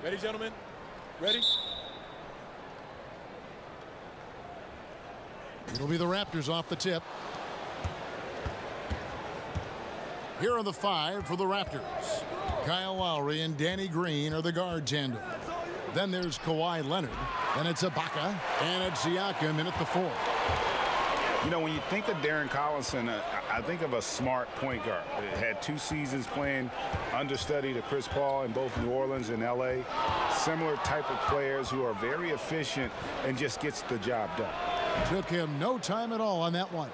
Ready, gentlemen? Ready? It'll be the Raptors off the tip. Here are the 5 for the Raptors. Kyle Lowry and Danny Green are the guard tandem. Then there's Kawhi Leonard. Then it's Ibaka. And it's Siakam in at the 4. You know, when you think of Darren Collison, I think of a smart point guard. Had 2 seasons playing understudy to Chris Paul in both New Orleans and L.A. Similar type of players who are very efficient and just gets the job done. Took him no time at all on that one.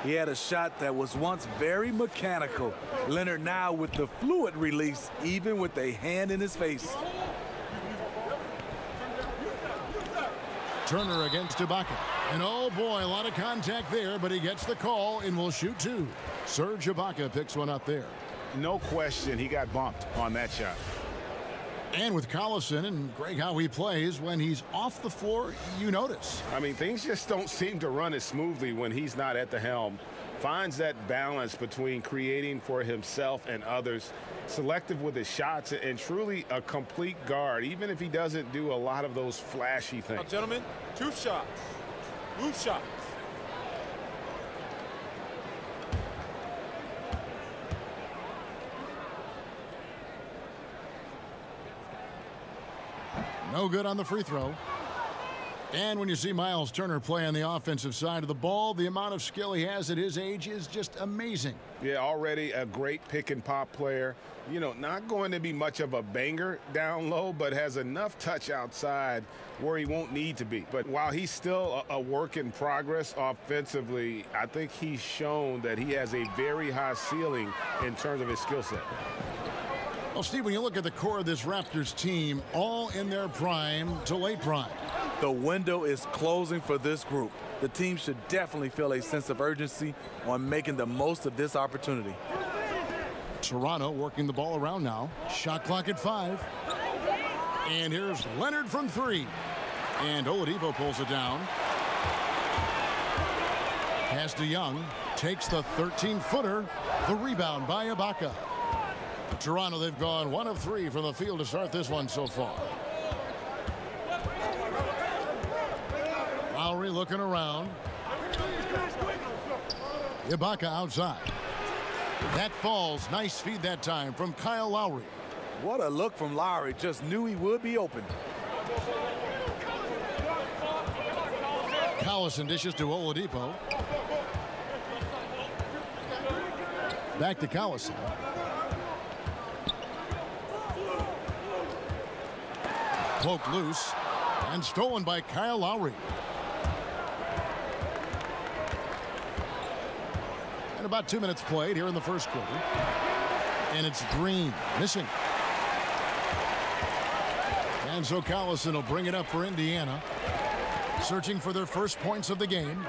He had a shot that was once very mechanical. Leonard now with the fluid release, even with a hand in his face. Turner against Ibaka. And oh boy, a lot of contact there, but he gets the call and will shoot 2. Serge Ibaka picks one up there. No question, he got bumped on that shot. And with Collison and Greg, how he plays, when he's off the floor, you notice. I mean, things just don't seem to run as smoothly when he's not at the helm. Finds that balance between creating for himself and others, selective with his shots, and truly a complete guard, even if he doesn't do a lot of those flashy things. Now, gentlemen, 2 shots. Move shots. No good on the free throw. And when you see Miles Turner play on the offensive side of the ball, the amount of skill he has at his age is just amazing. Yeah, already a great pick and pop player. You know, not going to be much of a banger down low, but has enough touch outside where he won't need to be. But while he's still a work in progress offensively, I think he's shown that he has a very high ceiling in terms of his skill set. Well, Steve, when you look at the core of this Raptors team, all in their prime to late prime. The window is closing for this group. The team should definitely feel a sense of urgency on making the most of this opportunity. Toronto working the ball around now. Shot clock at 5. And here's Leonard from 3. And Oladipo pulls it down. Pass to Young. Takes the 13-footer. The rebound by Ibaka. Toronto, they've gone 1 of 3 from the field to start this one so far. Lowry looking around. Ibaka outside. That falls. Nice feed that time from Kyle Lowry. What a look from Lowry. Just knew he would be open. Collison dishes to Oladipo. Back to Collison. Poked loose and stolen by Kyle Lowry. And about 2 minutes played here in the first quarter. And it's Green missing. And so Collison will bring it up for Indiana. Searching for their first points of the game.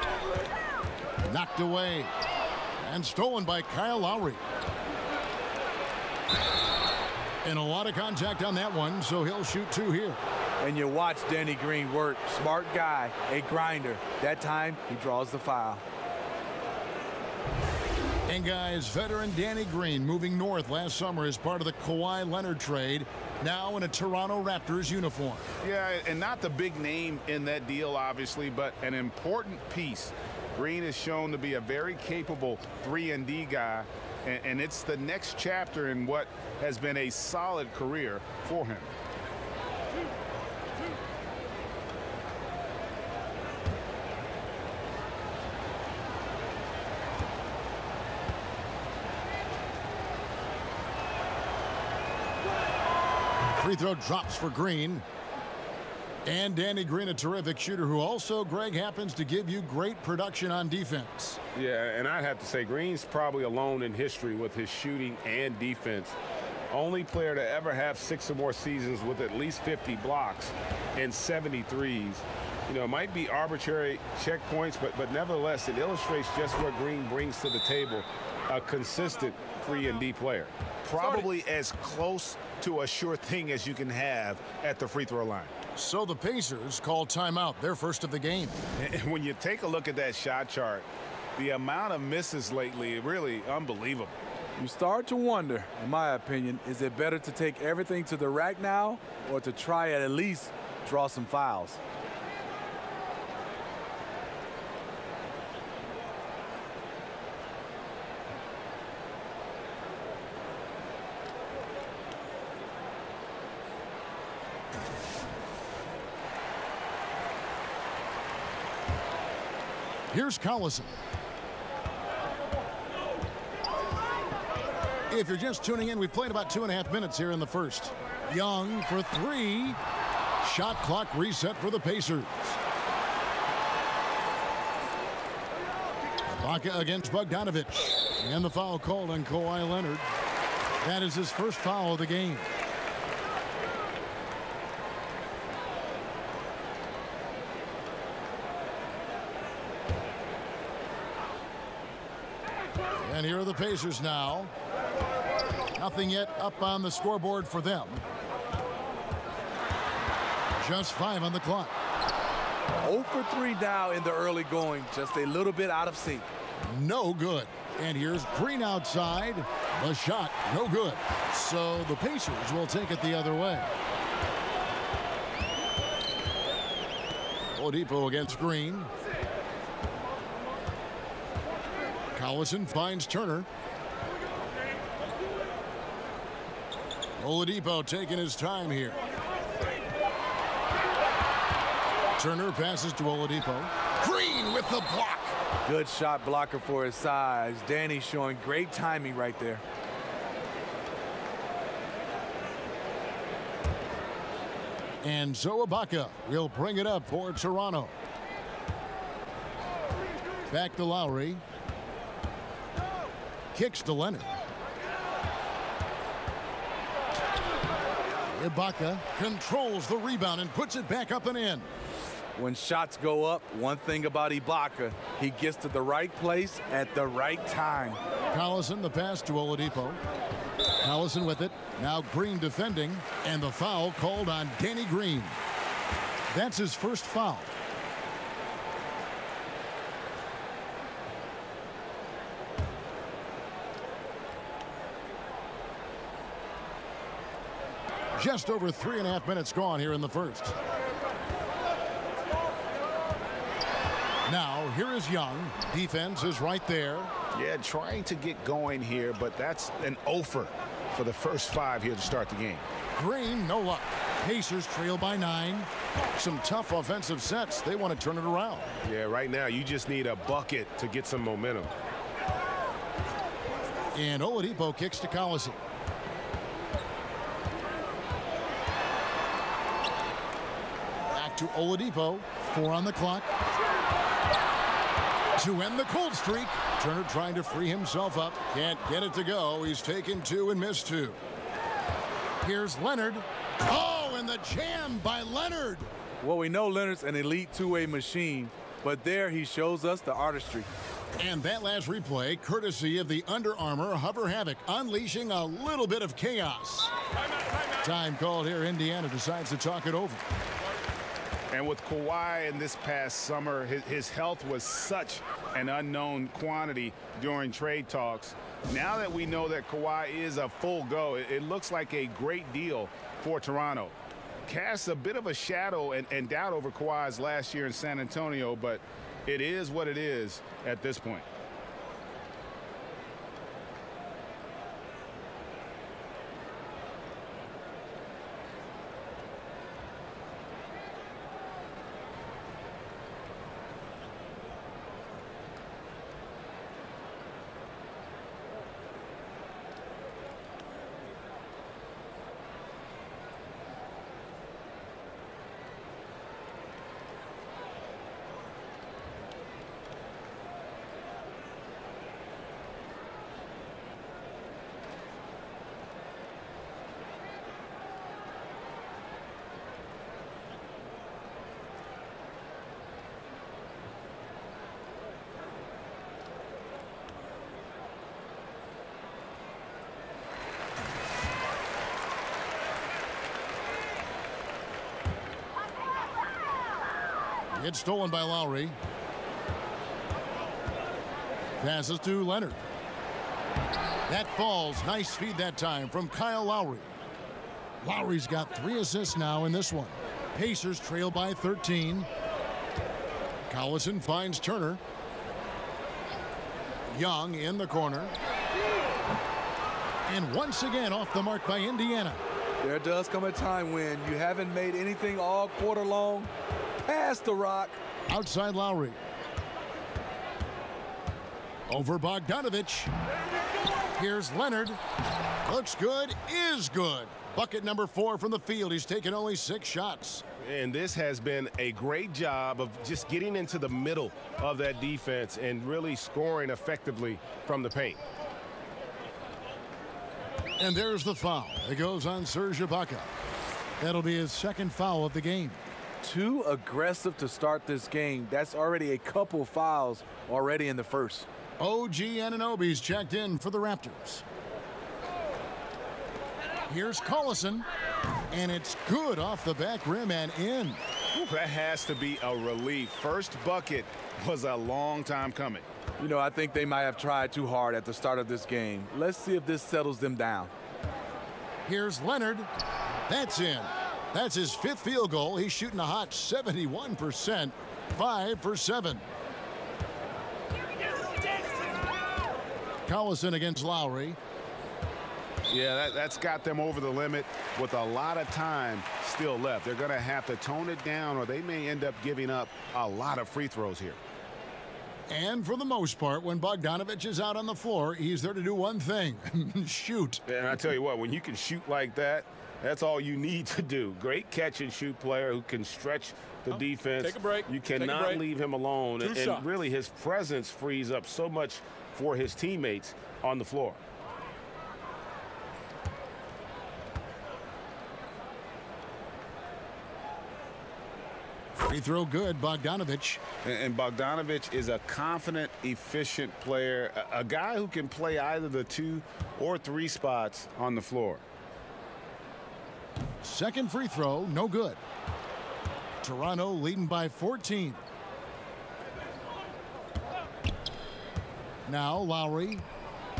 Knocked away. And stolen by Kyle Lowry. And a lot of contact on that one, so he'll shoot 2 here. And you watch Danny Green work. Smart guy, a grinder. That time, he draws the foul. And guys, veteran Danny Green moving north last summer as part of the Kawhi Leonard trade. Now in a Toronto Raptors uniform. Yeah, and not the big name in that deal, obviously, but an important piece. Green is shown to be a very capable 3-and-D guy, and it's the next chapter in what has been a solid career for him. Free throw drops for Green. And Danny Green, a terrific shooter who also, Greg, happens to give you great production on defense. Yeah, and I'd have to say Green's probably alone in history with his shooting and defense. Only player to ever have 6 or more seasons with at least 50 blocks and 73s. You know, it might be arbitrary checkpoints, but nevertheless, it illustrates just what Green brings to the table. A consistent 3-and-D player. Probably as close to a sure thing as you can have at the free throw line. So the Pacers call timeout, their first of the game. And when you take a look at that shot chart, the amount of misses lately, really unbelievable. You start to wonder, in my opinion, is it better to take everything to the rack now or to try at least draw some fouls? Here's Collison. If you're just tuning in, we've played about 2.5 minutes here in the first. Young for three. Shot clock reset for the Pacers. Ibaka against Bogdanovich. And the foul called on Kawhi Leonard. That is his first foul of the game. And here are the Pacers now. Nothing yet up on the scoreboard for them. Just 5 on the clock. 0 for 3 now in the early going. Just a little bit out of sync. No good. And here's Green outside. The shot, no good. So the Pacers will take it the other way. Oladipo against Green. Collison finds Turner. Oladipo taking his time here. Turner passes to Oladipo. Green with the block. Good shot blocker for his size. Danny showing great timing right there. And so Ibaka will bring it up for Toronto. Back to Lowry. Kicks to Leonard. Ibaka controls the rebound and puts it back up and in. When shots go up, one thing about Ibaka, he gets to the right place at the right time. Collison the pass to Oladipo. Collison with it. Now Green defending. And the foul called on Danny Green. That's his first foul. Just over 3.5 minutes gone here in the first. Now, here is Young. Defense is right there. Yeah, trying to get going here, but that's an offer for the first 5 here to start the game. Green, no luck. Pacers trail by 9. Some tough offensive sets. They want to turn it around. Yeah, right now you just need a bucket to get some momentum. And Oladipo kicks to Collison. Back to Oladipo. 4 on the clock. To end the cold streak. Turner trying to free himself up. Can't get it to go. He's taken 2 and missed 2. Here's Leonard. Oh, and the jam by Leonard. Well, we know Leonard's an elite two-way machine, but there he shows us the artistry. And that last replay, courtesy of the Under Armour Hover Havoc, unleashing a little bit of chaos. Time called here. Indiana decides to talk it over. And with Kawhi in this past summer, his health was such an unknown quantity during trade talks. Now that we know that Kawhi is a full go, it looks like a great deal for Toronto. Casts a bit of a shadow and doubt over Kawhi's last year in San Antonio, but it is what it is at this point. It's stolen by Lowry. Passes to Leonard. That falls. Nice feed that time from Kyle Lowry. Lowry's got 3 assists now in this one. Pacers trail by 13. Collison finds Turner. Young in the corner. And once again off the mark by Indiana. There does come a time when you haven't made anything all quarter long. Pass the rock. Outside Lowry. Over Bogdanovich. Here's Leonard. Looks good, is good. Bucket number 4 from the field. He's taken only 6 shots. And this has been a great job of just getting into the middle of that defense and really scoring effectively from the paint. And there's the foul. It goes on Serge Ibaka. That'll be his 2nd foul of the game. Too aggressive to start this game. That's already a couple fouls already in the first. OG Anunoby's checked in for the Raptors. Here's Collison, and it's good off the back rim and in. Ooh, that has to be a relief. First bucket was a long time coming. You know, I think they might have tried too hard at the start of this game. Let's see if this settles them down. Here's Leonard. That's in. That's his 5th field goal. He's shooting a hot 71%, 5 for 7. Collison against Lowry. Yeah, that's got them over the limit with a lot of time still left. They're going to have to tone it down, or they may end up giving up a lot of free throws here. And for the most part, when Bogdanovich is out on the floor, he's there to do one thing, shoot. And I tell you what, when you can shoot like that, that's all you need to do. Great catch and shoot player who can stretch the defense. Take a break. You cannot leave him alone. And really his presence frees up so much for his teammates on the floor. Free throw good, Bogdanovich. And Bogdanovich is a confident, efficient player, a guy who can play either the 2 or 3 spots on the floor. 2nd free throw, no good. Toronto leading by 14. Now Lowry.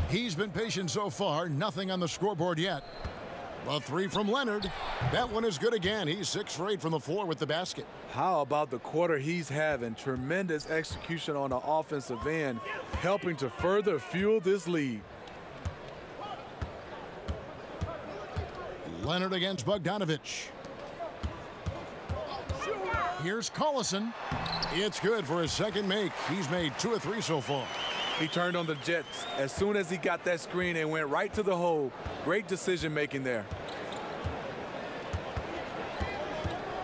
He's been patient so far. Nothing on the scoreboard yet. A 3 from Leonard. That one is good again. He's 6 for 8 from the floor with the basket. How about the quarter he's having? Tremendous execution on the offensive end, helping to further fuel this lead. Leonard against Bogdanovich. Here's Collison. It's good for his 2nd make. He's made 2 of 3 so far. He turned on the Jets as soon as he got that screen and went right to the hole. Great decision making there.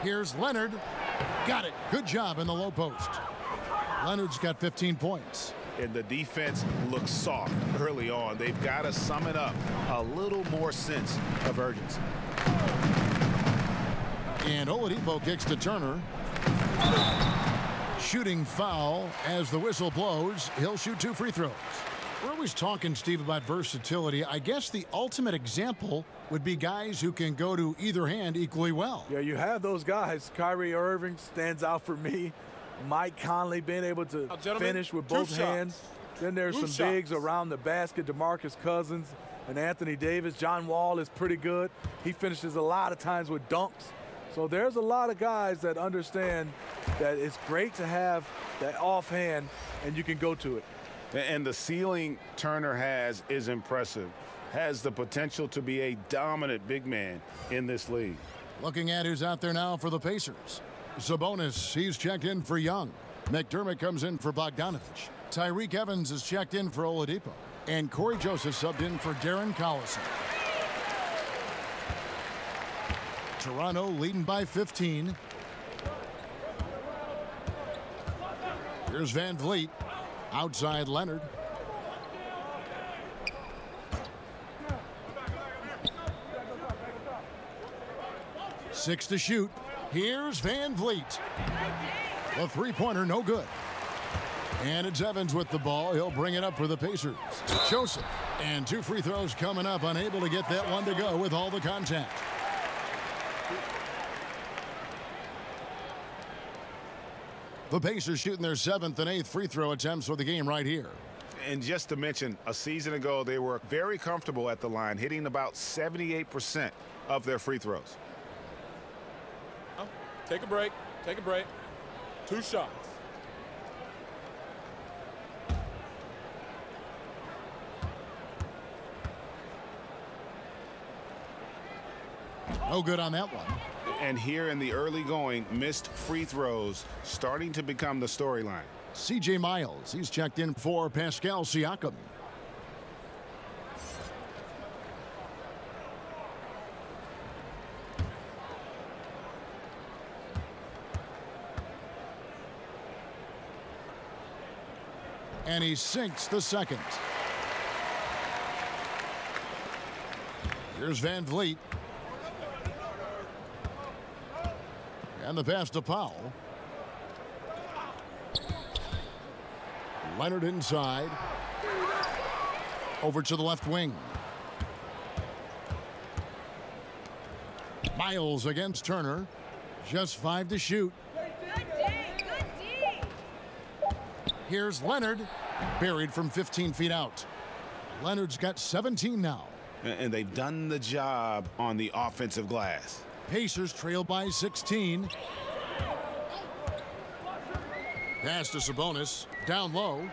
Here's Leonard. Got it. Good job in the low post. Leonard's got 15 points. And the defense looks soft early on. They've got to sum it up. A little more sense of urgency. And Oladipo kicks to Turner. Shooting foul as the whistle blows. He'll shoot 2 free throws. We're always talking, Steve, about versatility. I guess the ultimate example would be guys who can go to either hand equally well. Yeah, you have those guys. Kyrie Irving stands out for me. Mike Conley being able to finish with both hands. Then there's some bigs around the basket. DeMarcus Cousins and Anthony Davis. John Wall is pretty good. He finishes a lot of times with dunks. So there's a lot of guys that understand that it's great to have that offhand and you can go to it. And the ceiling Turner has is impressive. Has the potential to be a dominant big man in this league. Looking at who's out there now for the Pacers. Sabonis, he's checked in for Young. McDermott comes in for Bogdanovich. Tyreek Evans is checked in for Oladipo. And Corey Joseph subbed in for Darren Collison. Toronto leading by 15. Here's Van Vliet. Outside Leonard. Six to shoot. Here's Van Vliet. The three-pointer, no good. And it's Evans with the ball. He'll bring it up for the Pacers. Joseph. And 2 free throws coming up. Unable to get that one to go with all the contact. The Pacers shooting their 7th and 8th free throw attempts for the game right here. And just to mention, a season ago, they were very comfortable at the line, hitting about 78% of their free throws. Take a break. Take a break. 2 shots. No good on that one. And here in the early going, missed free throws starting to become the storyline. C.J. Miles, he's checked in for Pascal Siakam. And he sinks the second. Here's Van Vliet. And the pass to Powell. Leonard inside. Over to the left wing. Miles against Turner. Just 5 to shoot. Here's Leonard. Buried from 15 feet out. Leonard's got 17 now. And they've done the job on the offensive glass. Pacers trail by 16. Pass to Sabonis. Down low.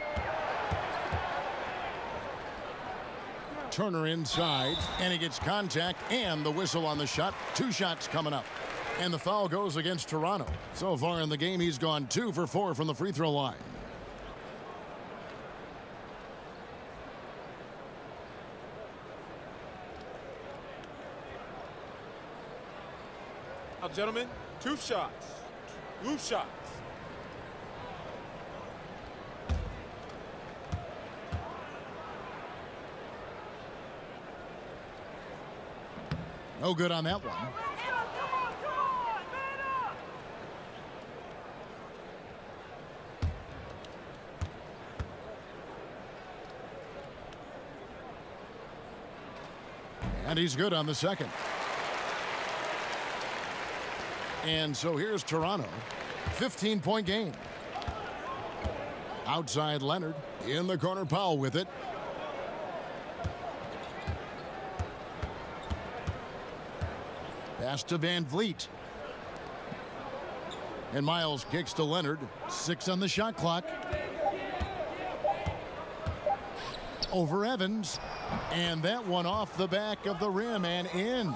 Turner inside. And he gets contact and the whistle on the shot. 2 shots coming up. And the foul goes against Toronto. So far in the game, he's gone 2 for 4 from the free throw line. Now, gentlemen, 2 shots. 2 shots. No good on that one. And he's good on the second. And so here's Toronto. 15-point game. Outside Leonard. In the corner, Powell with it. Pass to Van Vliet. And Miles kicks to Leonard. 6 on the shot clock. Over Evans. And that one off the back of the rim and in.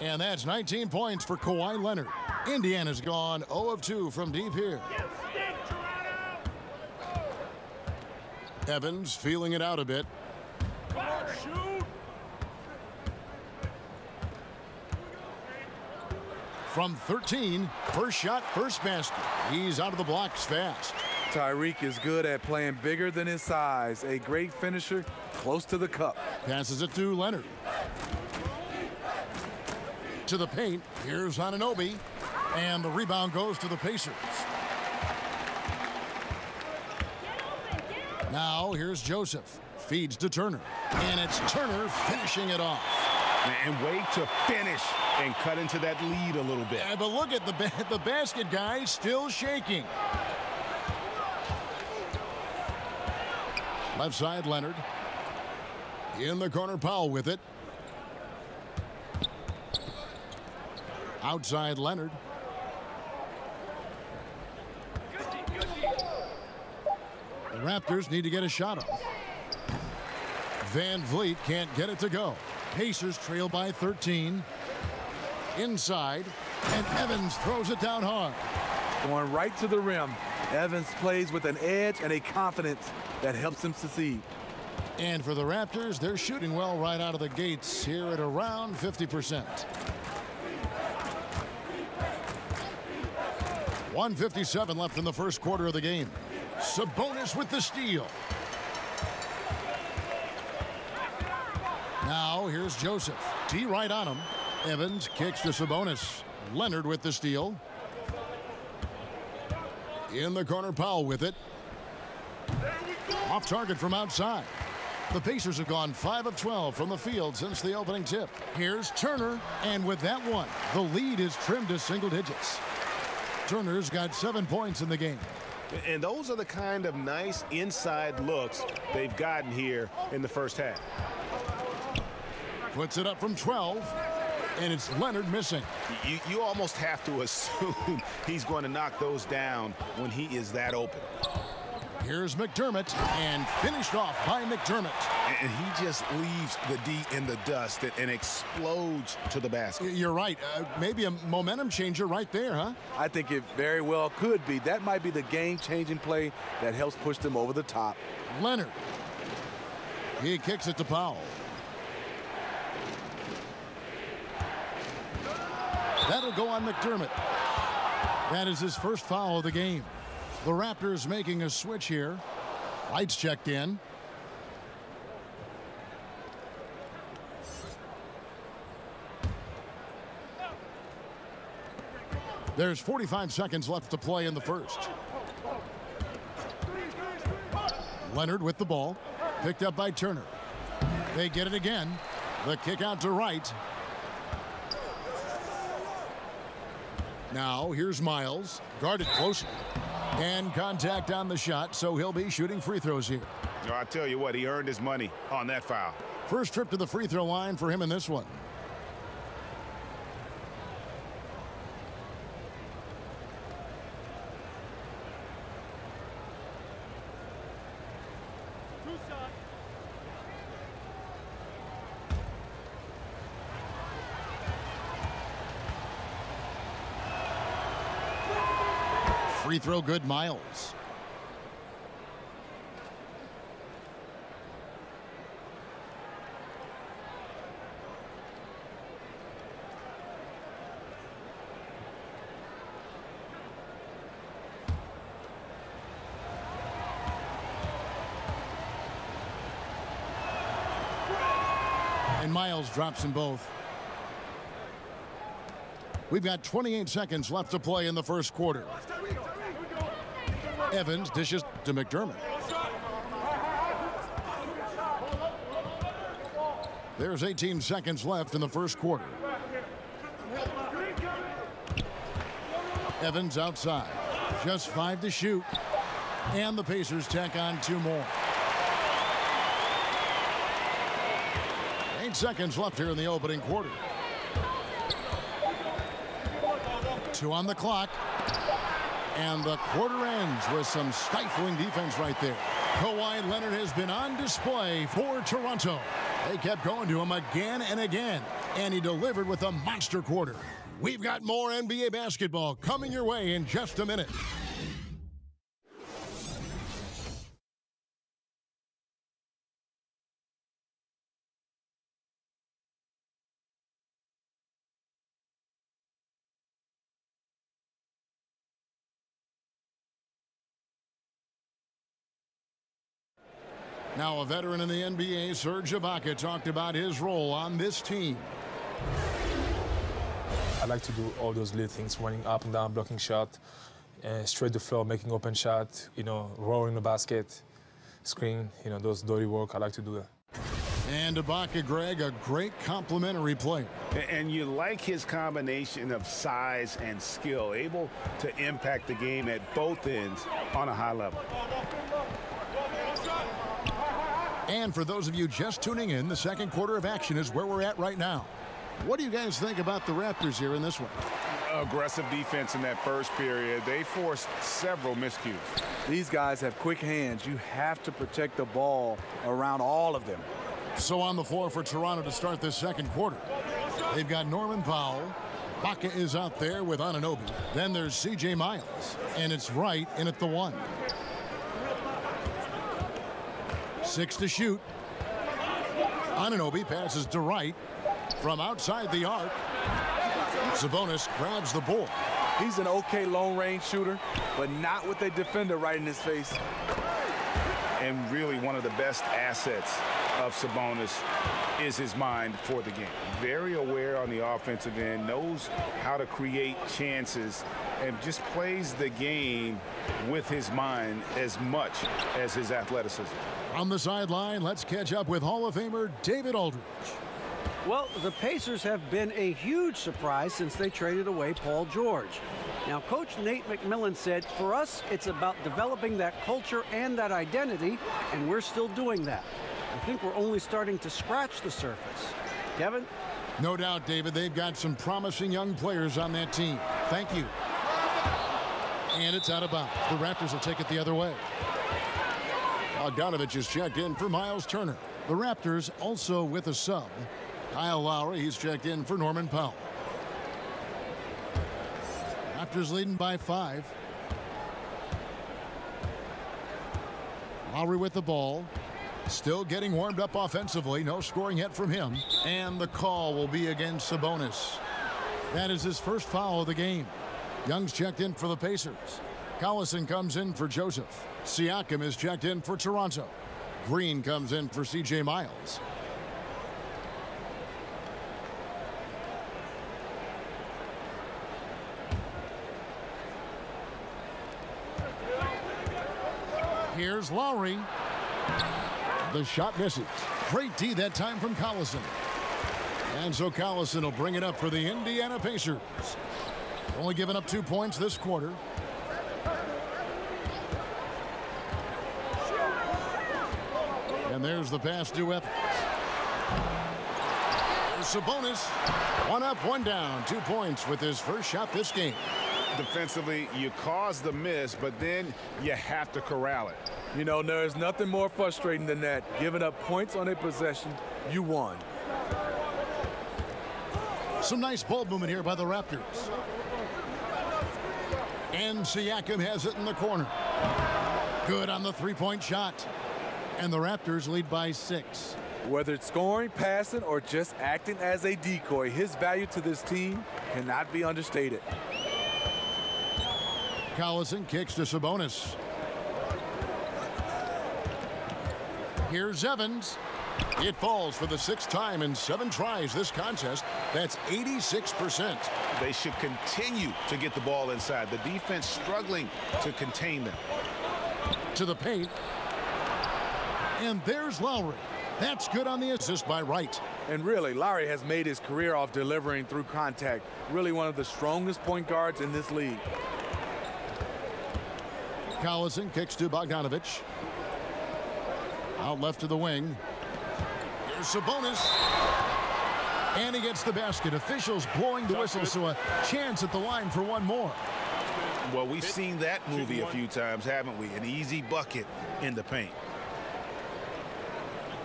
And that's 19 points for Kawhi Leonard. Indiana's gone 0 of 2 from deep here. Evans feeling it out a bit. From 13, first shot, first basket. He's out of the blocks fast. Tyreek is good at playing bigger than his size. A great finisher, close to the cup. Passes it to Leonard. To the paint. Here's Anunoby. And the rebound goes to the Pacers. Now here's Joseph. Feeds to Turner. And it's Turner finishing it off. And wait to finish and cut into that lead a little bit. Yeah, but look at the basket, guys, still shaking. Left side, Leonard. In the corner, Powell with it. Outside, Leonard. The Raptors need to get a shot off. Van Vliet can't get it to go. Pacers trail by 13. Inside, and Evans throws it down hard. Going right to the rim. Evans plays with an edge and a confidence that helps him succeed. And for the Raptors, they're shooting well right out of the gates here at around 50%. 1:57 left in the first quarter of the game. Sabonis with the steal. Now here's Joseph. T right on him. Evans kicks to Sabonis. Leonard with the steal. In the corner, Powell with it. Off target from outside. The Pacers have gone 5 of 12 from the field since the opening tip. Here's Turner, and with that one, the lead is trimmed to single digits. Turner's got 7 points in the game. And those are the kind of nice inside looks they've gotten here in the first half. Puts it up from 12, and it's Leonard missing. You almost have to assume he's going to knock those down when he is that open. Here's McDermott, and finished off by McDermott. And he just leaves the D in the dust and explodes to the basket. You're right. Maybe a momentum changer right there, huh? I think it very well could be. That might be the game-changing play that helps push them over the top. Leonard. He kicks it to Powell. That'll go on McDermott. That is his first foul of the game. The Raptors making a switch here. Lights checked in. There's 45 seconds left to play in the first. Leonard with the ball. Picked up by Turner. They get it again. The kick out to Wright. Now here's Miles. Guarded closely. And contact on the shot, so he'll be shooting free throws here. I tell you what, he earned his money on that foul. First trip to the free throw line for him in this one. Free throw good, Miles. And Miles drops them both. We've got 28 seconds left to play in the first quarter. Evans dishes to McDermott. There's 18 seconds left in the first quarter. Evans outside. Just 5 to shoot. And the Pacers tack on 2 more. 8 seconds left here in the opening quarter. 2 on the clock. And the quarter ends with some stifling defense right there. Kawhi Leonard has been on display for Toronto. They kept going to him again and again, and he delivered with a monster quarter. We've got more NBA basketball coming your way in just a minute. Now a veteran in the NBA, Serge Ibaka, talked about his role on this team. I like to do all those little things, running up and down, blocking shot, straight to the floor, making open shot, rolling the basket, screen, those dirty work. I like to do that. And Ibaka, Greg, a great complementary player. And you like his combination of size and skill, able to impact the game at both ends on a high level. And for those of you just tuning in, the second quarter of action is where we're at right now. What do you guys think about the Raptors here in this one? Aggressive defense in that first period. They forced several miscues. These guys have quick hands. You have to protect the ball around all of them. So on the floor for Toronto to start this second quarter. They've got Norman Powell. Ibaka is out there with Anunoby. Then there's C.J. Miles. And it's Wright in at the 1. 6 to shoot. Anunoby passes to Wright from outside the arc. Sabonis grabs the board. He's an okay long-range shooter, but not with a defender right in his face. And really one of the best assets of Sabonis is his mind for the game. Very aware on the offensive end, knows how to create chances, and just plays the game with his mind as much as his athleticism. On the sideline, let's catch up with Hall of Famer David Aldridge. Well, the Pacers have been a huge surprise since they traded away Paul George. Now, Coach Nate McMillan said, for us, it's about developing that culture and that identity, and we're still doing that. I think we're only starting to scratch the surface. Kevin? No doubt, David. They've got some promising young players on that team. Thank you. And it's out of bounds. The Raptors will take it the other way. Bogdanovich is checked in for Miles Turner. The Raptors also with a sub. Kyle Lowry, he's checked in for Norman Powell. Raptors leading by 5. Lowry with the ball. Still getting warmed up offensively. No scoring yet from him. And the call will be against Sabonis. That is his first foul of the game. Young's checked in for the Pacers. Collison comes in for Joseph. Siakam is checked in for Toronto. Green comes in for C.J. Miles. Here's Lowry. The shot misses. Great D that time from Collison. And so Collison will bring it up for the Indiana Pacers. Only giving up 2 points this quarter. And there's the pass to Evans. There's Sabonis. 1 up, 1 down. 2 points with his first shot this game. Defensively, you cause the miss, but then you have to corral it. You know, there's nothing more frustrating than that. Giving up points on a possession, you won. Some nice ball movement here by the Raptors. And Siakam has it in the corner. Good on the three-point shot. And the Raptors lead by 6. Whether it's scoring, passing, or just acting as a decoy, his value to this team cannot be understated. Collison kicks to Sabonis. Here's Evans. It falls for the 6th time in 7 tries this contest. That's 86%. They should continue to get the ball inside. The defense struggling to contain them. To the paint. And there's Lowry. That's good on the assist by Wright. And really, Lowry has made his career off delivering through contact. Really one of the strongest point guards in this league. Collison kicks to Bogdanovich. Out left to the wing. Here's Sabonis. And he gets the basket. Officials blowing the whistle, so a chance at the line for one more. Well, we've seen that movie a few times, haven't we? An easy bucket in the paint.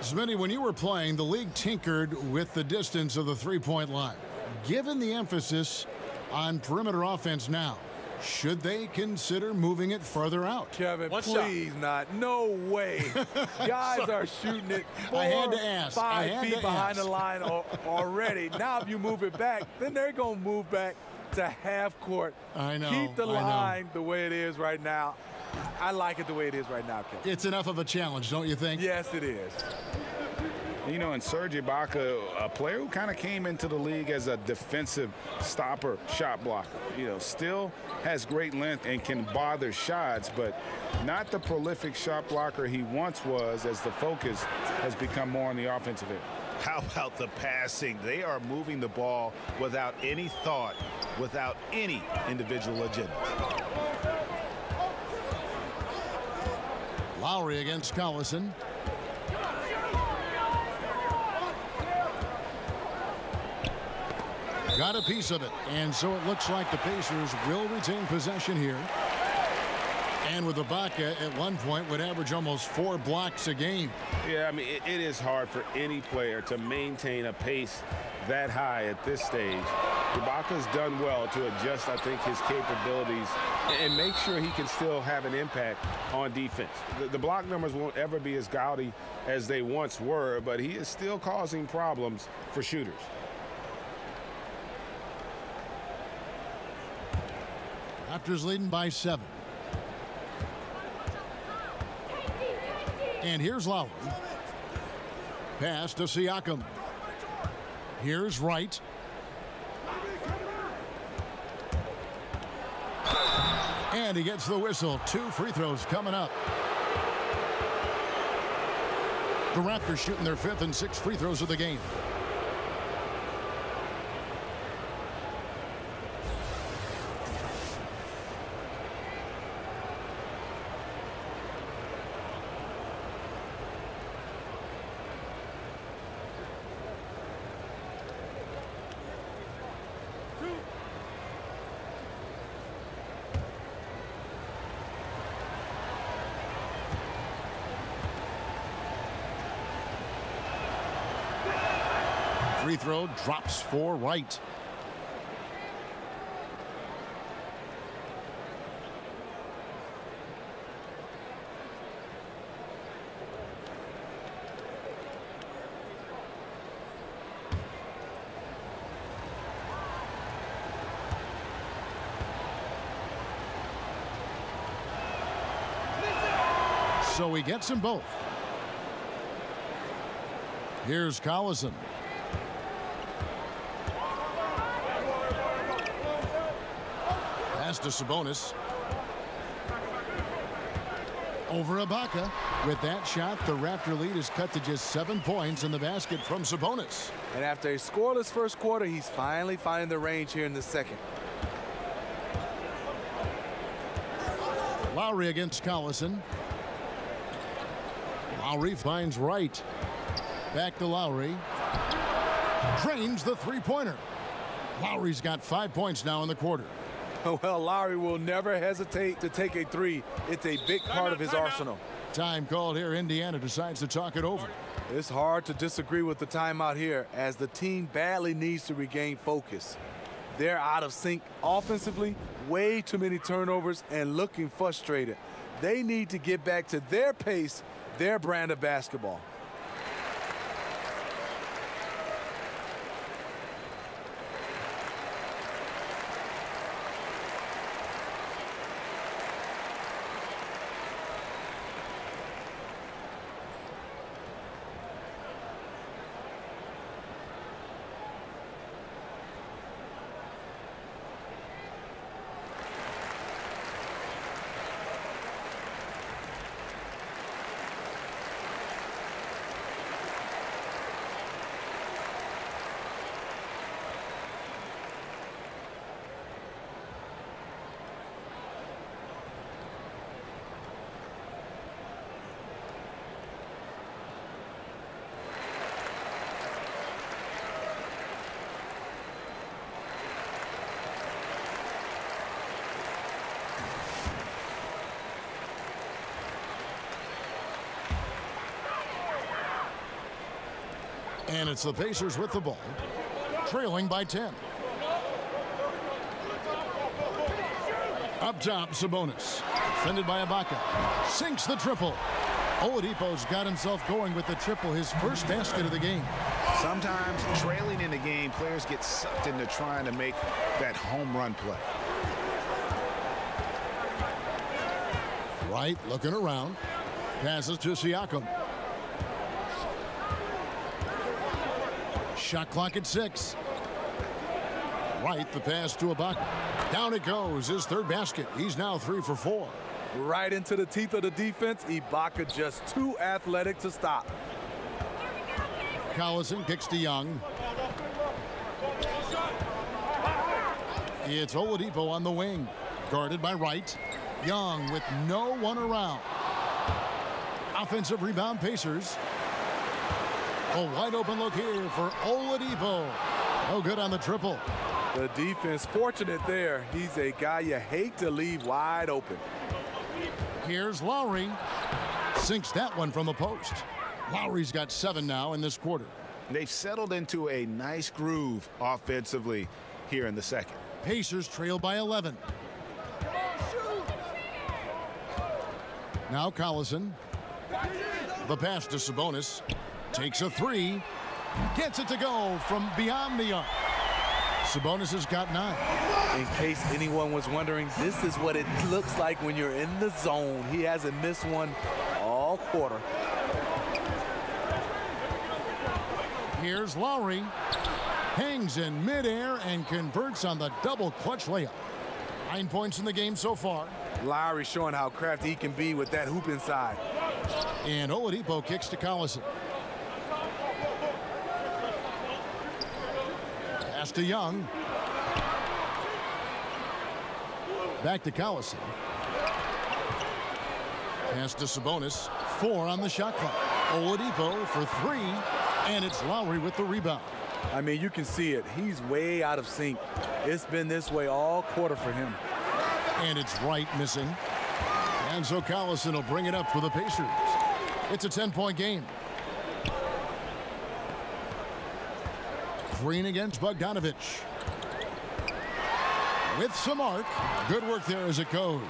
Smitty, when you were playing, the league tinkered with the distance of the three-point line. Given the emphasis on perimeter offense now, should they consider moving it further out? Kevin, please not. No way. Guys are shooting it 4, 5 feet behind the line already. Now if you move it back, then they're going to move back to half court. I know. Keep the line the way it is right now. I like it the way it is right now, Kevin. It's enough of a challenge, don't you think? Yes, it is. You know, and Serge Ibaka, a player who kind of came into the league as a defensive stopper, shot blocker. You know, still has great length and can bother shots, but not the prolific shot blocker he once was, as the focus has become more on the offensive end. How about the passing? They are moving the ball without any thought, without any individual agenda. Lowry against Collison. Got a piece of it, and so it looks like the Pacers will retain possession here. And with Ibaka at one point would average almost 4 blocks a game. Yeah, I mean, it is hard for any player to maintain a pace that high at this stage. Ibaka's done well to adjust, I think, his capabilities and make sure he can still have an impact on defense. The block numbers won't ever be as gaudy as they once were, but he is still causing problems for shooters. Raptors leading by 7. And here's Lowry. Pass to Siakam. Here's Wright. And he gets the whistle. 2 free throws coming up. The Raptors shooting their 5th and 6th free throws of the game. Free throw drops for Wright. So he gets them both. Here's Collison. Pass to Sabonis. Over Ibaka. With that shot, the Raptor lead is cut to just 7 points in the basket from Sabonis. And after a scoreless first quarter, he's finally finding the range here in the second. Lowry against Collison. Lowry finds Wright. Back to Lowry. Drains the three-pointer. Lowry's got 5 points now in the quarter. Well, Lowry will never hesitate to take a three. It's a big part of his arsenal. Time called here. Indiana decides to talk it over. It's hard to disagree with the timeout here, as the team badly needs to regain focus. They're out of sync offensively, way too many turnovers, and looking frustrated. They need to get back to their pace, their brand of basketball. And it's the Pacers with the ball, trailing by 10. Up top, Sabonis. Defended by Ibaka. Sinks the triple. Oladipo's got himself going with the triple, his first basket of the game. Sometimes trailing in the game, players get sucked into trying to make that home run play. Wright looking around. Passes to Siakam. Shot clock at 6. Wright, the pass to Ibaka. Down it goes, his third basket. He's now 3 for 4. Right into the teeth of the defense. Ibaka just too athletic to stop. Collison kicks to Young. It's Oladipo on the wing. Guarded by Wright. Young with no one around. Offensive rebound, Pacers. A wide open look here for Oladipo. No good on the triple. The defense fortunate there. He's a guy you hate to leave wide open. Here's Lowry. Sinks that one from the post. Lowry's got 7 now in this quarter. They've settled into a nice groove offensively here in the second. Pacers trail by 11. Now Collison. The pass to Sabonis. Takes a 3. Gets it to go from beyond the arc. Sabonis has got 9. In case anyone was wondering, this is what it looks like when you're in the zone. He hasn't missed one all quarter. Here's Lowry. Hangs in midair and converts on the double clutch layup. 9 points in the game so far. Lowry showing how crafty he can be with that hoop inside. And Oladipo kicks to Collison. Pass to Young. Back to Collison. Pass to Sabonis. 4 on the shot clock. Oladipo for 3. And it's Lowry with the rebound. I mean, you can see it. He's way out of sync. It's been this way all quarter for him. And it's Wright missing. And so Collison will bring it up for the Pacers. It's a 10-point game. Green against Bogdanovich. With some arc. Good work there as it goes.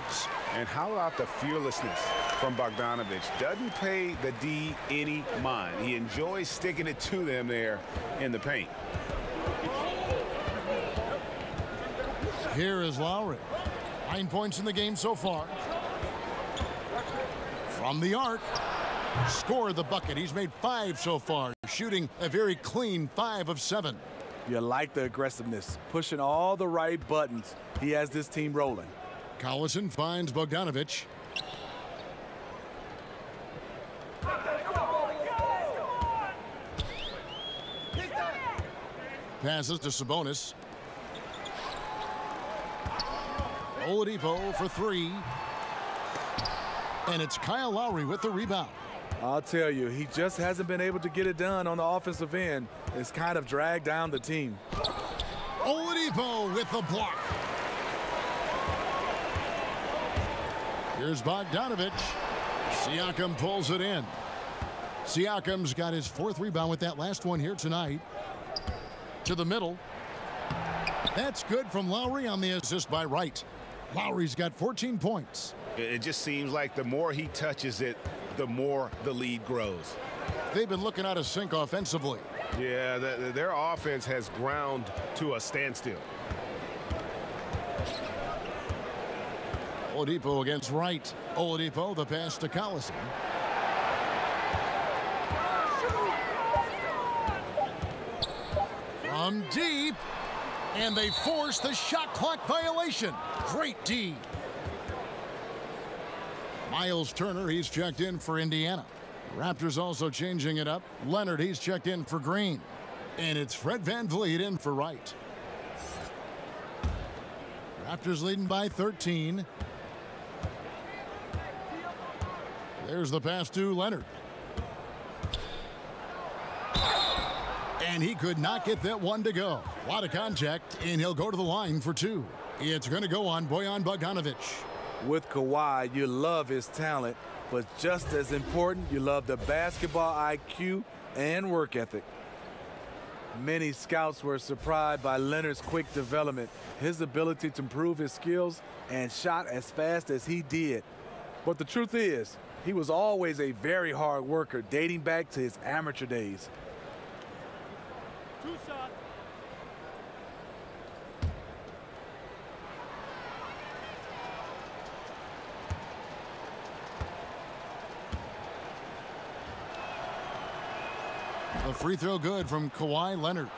And how about the fearlessness from Bogdanovich? Doesn't pay the D any mind. He enjoys sticking it to them there in the paint. Here is Lowry. 9 points in the game so far. From the arc. Scored the bucket. He's made 5 so far. Shooting a very clean 5 of 7. You like the aggressiveness. Pushing all the right buttons. He has this team rolling. Collison finds Bogdanovich. Passes to Sabonis. Oladipo for 3. And it's Kyle Lowry with the rebound. I'll tell you, he just hasn't been able to get it done on the offensive end. It's kind of dragged down the team. Oladipo with the block. Here's Bogdanovich. Siakam pulls it in. Siakam's got his 4th rebound with that last one here tonight. To the middle. That's good from Lowry on the assist by Wright. Lowry's got 14 points. It just seems like the more he touches it, the more the lead grows. They've been looking out of sync offensively. Yeah, their offense has ground to a standstill. Oladipo against Wright. Oladipo, the pass to Collison. From deep. And they force the shot clock violation. Great D. Miles Turner, he's checked in for Indiana. Raptors also changing it up. Leonard, he's checked in for Green. And it's Fred VanVleet in for Wright. Raptors leading by 13. There's the pass to Leonard. And he could not get that one to go. A lot of contact, and he'll go to the line for 2. It's going to go on Bojan Bogdanovich. With Kawhi, you love his talent, but just as important, you love the basketball IQ and work ethic. Many scouts were surprised by Leonard's quick development, his ability to improve his skills and shot as fast as he did. But the truth is, he was always a very hard worker dating back to his amateur days. 2 shots. The free throw good from Kawhi Leonard.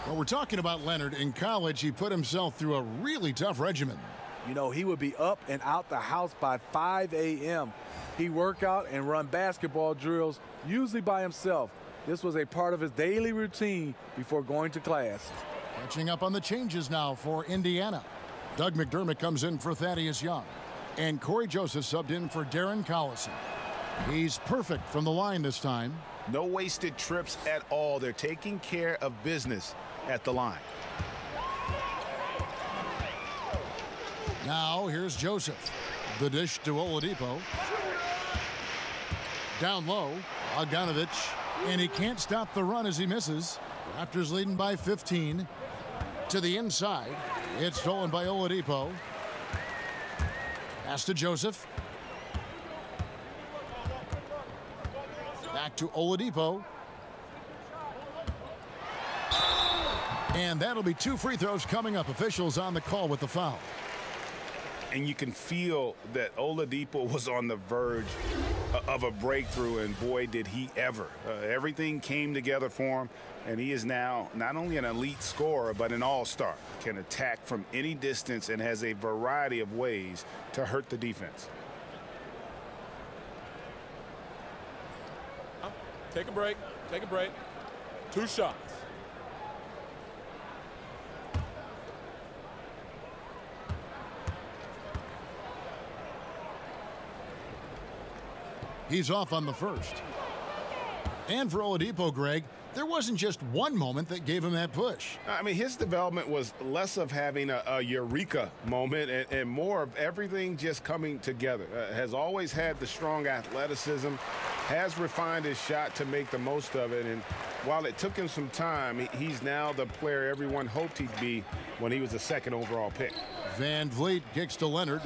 Well, we're talking about Leonard. In college, he put himself through a really tough regimen. You know, he would be up and out the house by 5 a.m. He'd work out and run basketball drills, usually by himself. This was a part of his daily routine before going to class. Catching up on the changes now for Indiana. Doug McDermott comes in for Thaddeus Young. And Corey Joseph subbed in for Darren Collison. He's perfect from the line this time. No wasted trips at all. They're taking care of business at the line. Now here's Joseph. The dish to Oladipo. Down low, Bogdanovich. And he can't stop the run as he misses. Raptors leading by 15. To the inside. It's stolen by Oladipo. Pass to Joseph. Back to Oladipo. And that'll be 2 free throws coming up. Officials on the call with the foul. And you can feel that Oladipo was on the verge of a breakthrough, and boy, did he ever. Everything came together for him, and he is now not only an elite scorer, but an all-star. Can attack from any distance and has a variety of ways to hurt the defense. Take a break. Take a break. 2 shots. He's off on the first. And for Oladipo, Greg, there wasn't just one moment that gave him that push. I mean, his development was less of having a eureka moment and more of everything just coming together. Has always had the strong athleticism, has refined his shot to make the most of it. And while it took him some time, he's now the player everyone hoped he'd be when he was the second overall pick. Van Vliet kicks to Leonard.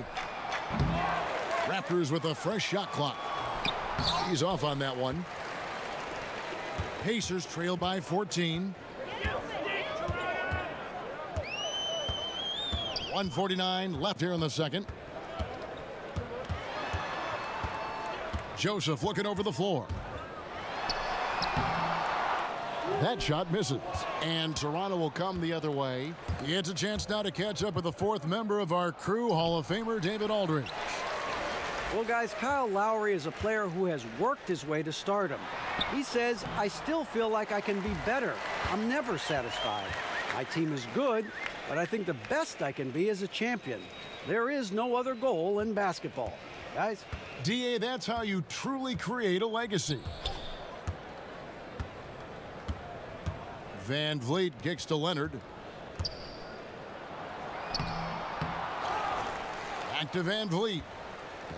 Raptors with a fresh shot clock. He's off on that one. Pacers trail by 14. 1:49 left here in the second. Joseph looking over the floor. That shot misses. And Toronto will come the other way. It's a chance now to catch up with the fourth member of our crew, Hall of Famer David Aldridge. Well, guys, Kyle Lowry is a player who has worked his way to stardom. He says, I still feel like I can be better. I'm never satisfied. My team is good, but I think the best I can be is a champion. There is no other goal in basketball. Guys? D.A., that's how you truly create a legacy. Van Vliet kicks to Leonard. Back to Van Vliet.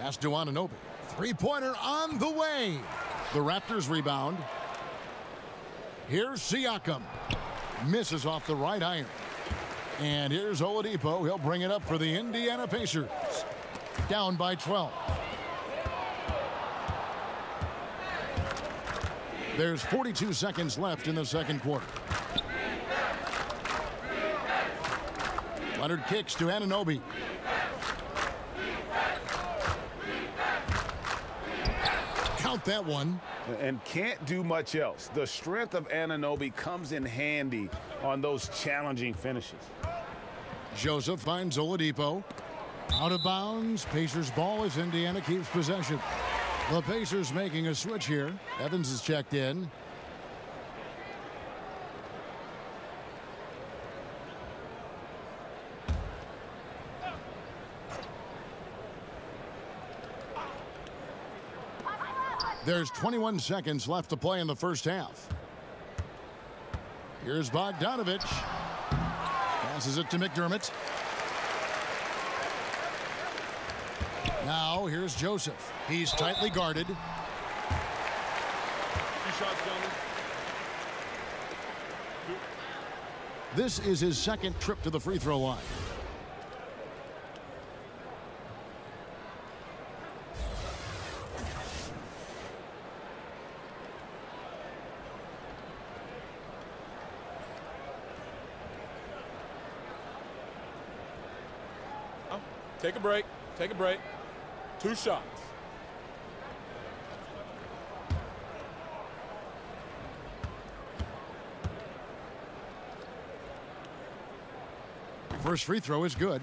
Pass to Anunoby. Three-pointer on the way. The Raptors rebound. Here's Siakam. Misses off the right iron. And here's Oladipo. He'll bring it up for the Indiana Pacers. Down by 12. There's 42 seconds left in the second quarter. Leonard kicks to Anunoby. Count that one. And can't do much else. The strength of Anunoby comes in handy on those challenging finishes. Joseph finds Oladipo. Out of bounds. Pacers ball as Indiana keeps possession. The Pacers making a switch here. Evans is checked in. There's 21 seconds left to play in the first half. Here's Bogdanovich. Passes it to McDermott. Now here's Joseph. He's tightly guarded. 2 shots, gentlemen. This is his second trip to the free throw line. Take a break. Take a break. 2 shots. First free throw is good.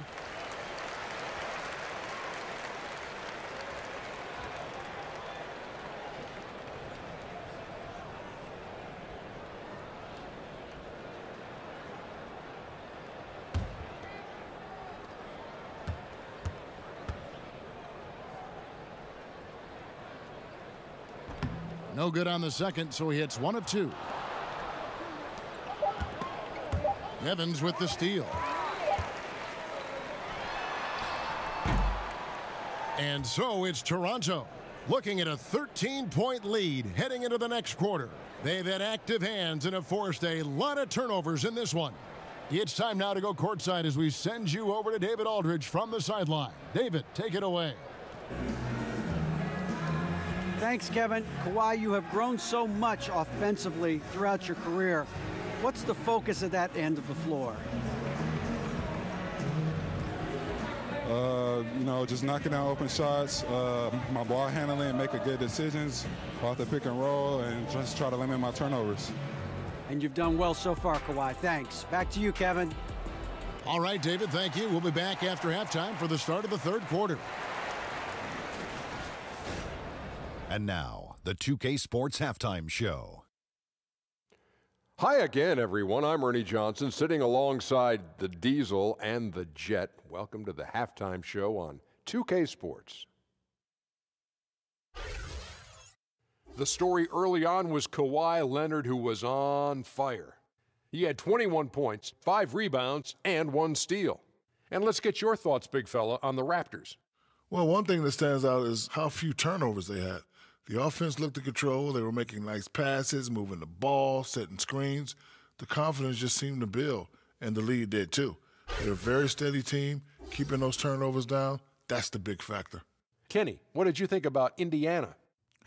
No good on the second, so he hits 1 of 2. Evans with the steal. And so it's Toronto looking at a 13-point lead heading into the next quarter. They've had active hands and have forced a lot of turnovers in this one. It's time now to go courtside as we send you over to David Aldridge from the sideline. David, take it away. Thanks, Kevin. Kawhi, you have grown so much offensively throughout your career. What's the focus of that end of the floor? You know, just knocking down open shots, my ball handling, making good decisions off the pick and roll, and just try to limit my turnovers. And you've done well so far, Kawhi. Thanks. Back to you, Kevin. All right, David, thank you. We'll be back after halftime for the start of the third quarter. And now, the 2K Sports Halftime Show. Hi again, everyone. I'm Ernie Johnson, sitting alongside the Diesel and the Jet. Welcome to the Halftime Show on 2K Sports. The story early on was Kawhi Leonard, who was on fire. He had 21 points, 5 rebounds, and 1 steal. And let's get your thoughts, big fella, on the Raptors. Well, one thing that stands out is how few turnovers they had. The offense looked in control. They were making nice passes, moving the ball, setting screens. The confidence just seemed to build, and the lead did too. They're a very steady team, keeping those turnovers down. That's the big factor. Kenny, what did you think about Indiana?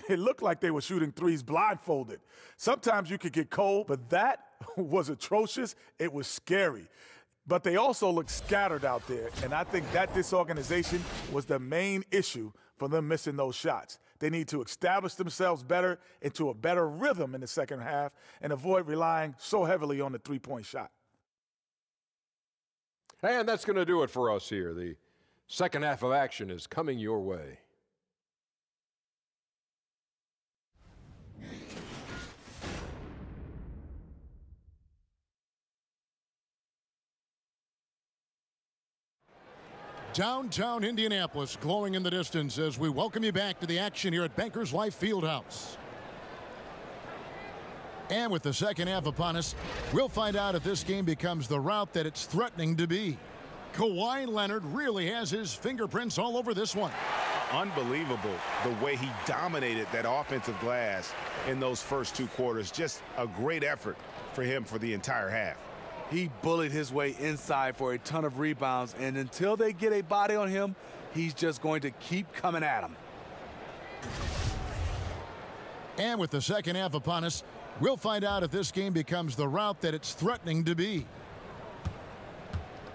It looked like they were shooting threes blindfolded. Sometimes you could get cold, but that was atrocious. It was scary. But they also looked scattered out there, and I think that disorganization was the main issue for them missing those shots. They need to establish themselves better into a better rhythm in the second half and avoid relying so heavily on the three-point shot. And that's going to do it for us here. The second half of action is coming your way. Downtown Indianapolis glowing in the distance as we welcome you back to the action here at Bankers Life Fieldhouse. And with the second half upon us, we'll find out if this game becomes the rout that it's threatening to be. Kawhi Leonard really has his fingerprints all over this one. Unbelievable the way he dominated that offensive glass in those first two quarters. Just a great effort for him for the entire half. He bullied his way inside for a ton of rebounds, and until they get a body on him, he's just going to keep coming at him. And with the second half upon us, we'll find out if this game becomes the rout that it's threatening to be.